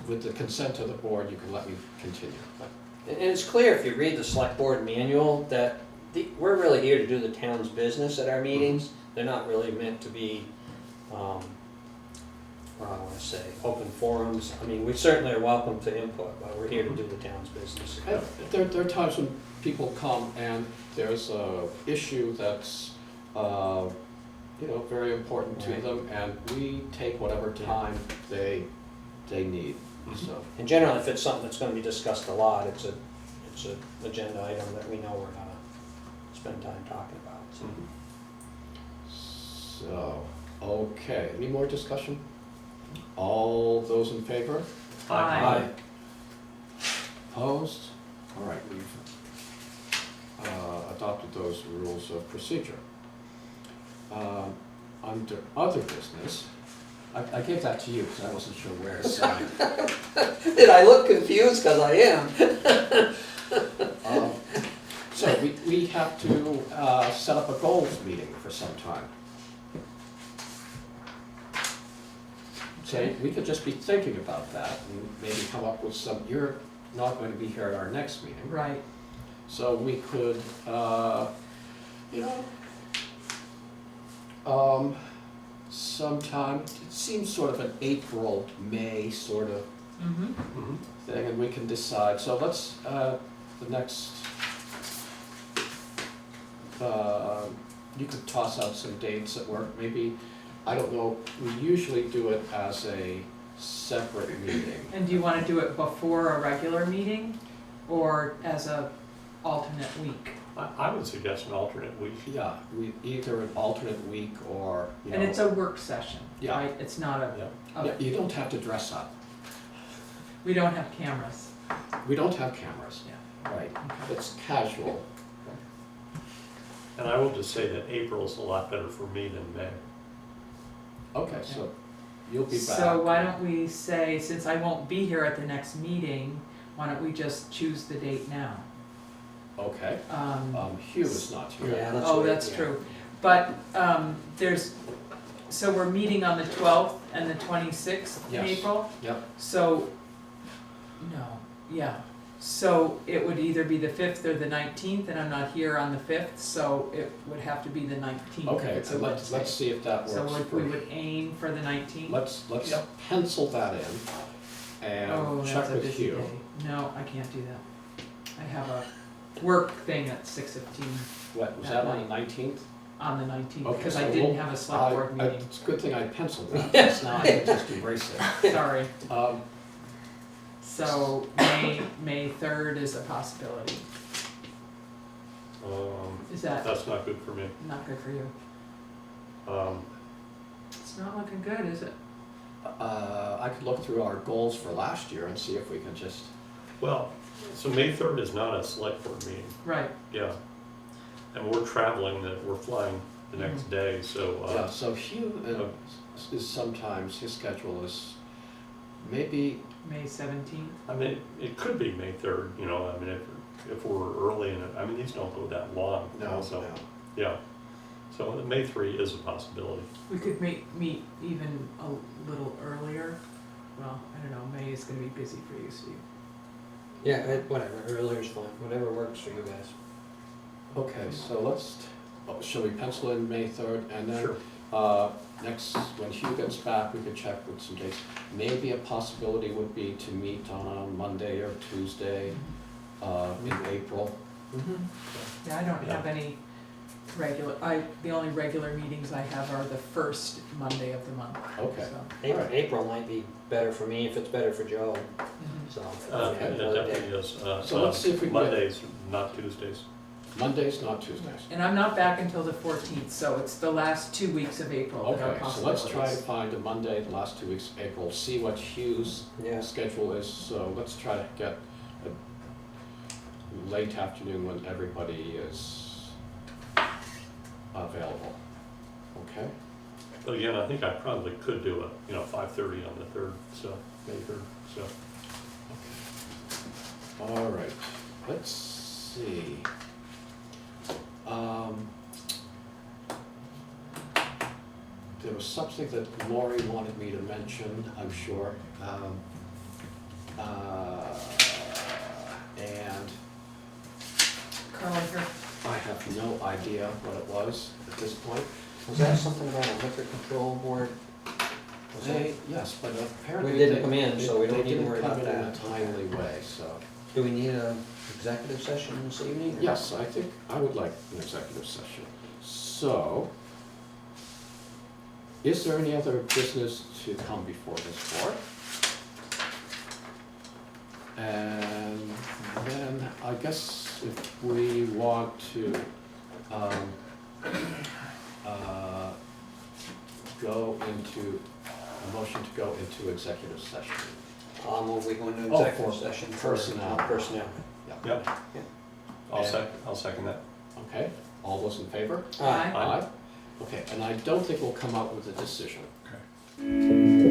with the consent of the board, you could let me continue. But And it's clear if you read the select board manual that we're really here to do the town's business at our meetings. They're not really meant to be, what do I wanna say, open forums. I mean, we certainly are welcome to input, but we're here to do the town's business. and there are times when people come and there's a issue that's, very important to Right. them, and we take whatever time they need, so. And generally, if it's something that's gonna be discussed a lot, it's an agenda item that we know we're gonna spend time talking about, so. So, okay, any more discussion? All those in favor? Aye. Opposed? All right, we've adopted those rules of procedure. Under other business, I gave that to you because I wasn't sure where to sign. Did I look confused? Cause I am. So we have to set up a goals meeting for some time. So we could just be thinking about that and maybe come up with some, you're not going to be here at our next meeting. Right, So we could, sometime, it seems sort of an April, May sort of mm-hmm, thing, and we can decide. So let's, the next, you could toss out some dates at work, maybe, I don't know, we usually do it as a separate meeting. and do you wanna do it before a regular meeting, or as a alternate week? I would suggest an alternate week. Yeah, we, either an alternate week or, And it's a work session, Yeah. right? It's not a, Yeah. Yeah, you don't have to dress up. we don't have cameras. We don't have cameras. Yeah. Right, Okay. it's casual. And I will just say that April's a lot better for me than May. Okay, so you'll be back. So why don't we say, since I won't be here at the next meeting, why don't we just choose the date now? Okay, Um, Hugh is not here. Yeah, that's Oh, right, that's yeah. true. But so we're meeting on the 12th and the 26th in Yes. April? Yep, So, no, yeah. So it would either be the 5th or the 19th, and I'm not here on the 5th, so it would have to be the 19th if okay, it's a so let's Wednesday. see if that So works for we you. would aim for the 19th? Let's Yep. pencil that in Oh, and check that's a with busy Hugh. day. No, I can't do that. I have a work thing at 6:15 What, was That that on night. the 19th? on the 19th, Okay, because so I didn't we'll- have a select board meeting. It's a good thing I penciled that, because now I can just erase it. Sorry. Um, So May 3rd is a possibility. Is that That's not good for me. not good for you? Um, It's not looking good, is it? I could look through our goals for last year and see if we can just, Well, so May 3rd is not a select board meeting, Right. yeah. And we're traveling, we're flying the next day, so, yeah, so Hugh is sometimes, his schedule is maybe, May 17th. I mean, it could be May 3rd, I mean, if we're early in it, I mean, these don't go that long. So, yeah. So May 3 is a possibility. We could meet even a little earlier. Well, I don't know, May is gonna be busy for you, Steve. Yeah, whatever, earlier's fine, whatever works for you guys. Okay, so shall we pencil in May 3rd, and then Sure. next, when Hugh gets back, we could check with some dates. Maybe a possibility would be to meet on a Monday or Tuesday, in April. Mm-hmm. Yeah, I don't have any the only regular meetings I have are the first Monday of the month, Okay. so. April might be better for me if it's better for Joe, so. It definitely is. So let's see if we can get- Mondays, not Tuesdays. Mondays, not Tuesdays. And I'm not back until the 14th, so it's the last 2 weeks of April that are Okay, so let's try to possibilities. find a Monday, the last 2 weeks of April, see what Hugh's Yeah, schedule is, so let's try to get a late afternoon when everybody is available, okay? But again, I think I probably could do a, 5:30 on the 3rd, so, May 3rd, so. All right, let's see. There was something that Lori wanted me to mention, I'm sure. And Carl, I have no idea what it was at this point. was that something about a liquor control board? Was that, Yes, but apparently We they didn't come in, so we don't need to worry about They didn't come in that. a timely way, so. do we need an executive session this evening? or- Yes, I think I would like an executive session. So, is there any other business to come before this board? And then I guess if we want to go into, a motion to go into executive session. I'll move we go into Oh, executive for session for personnel. personnel. Yep. Yeah. I'll second that. Okay, all those in favor? Aye. Aye. Okay, and I don't think we'll come out with a decision. Okay.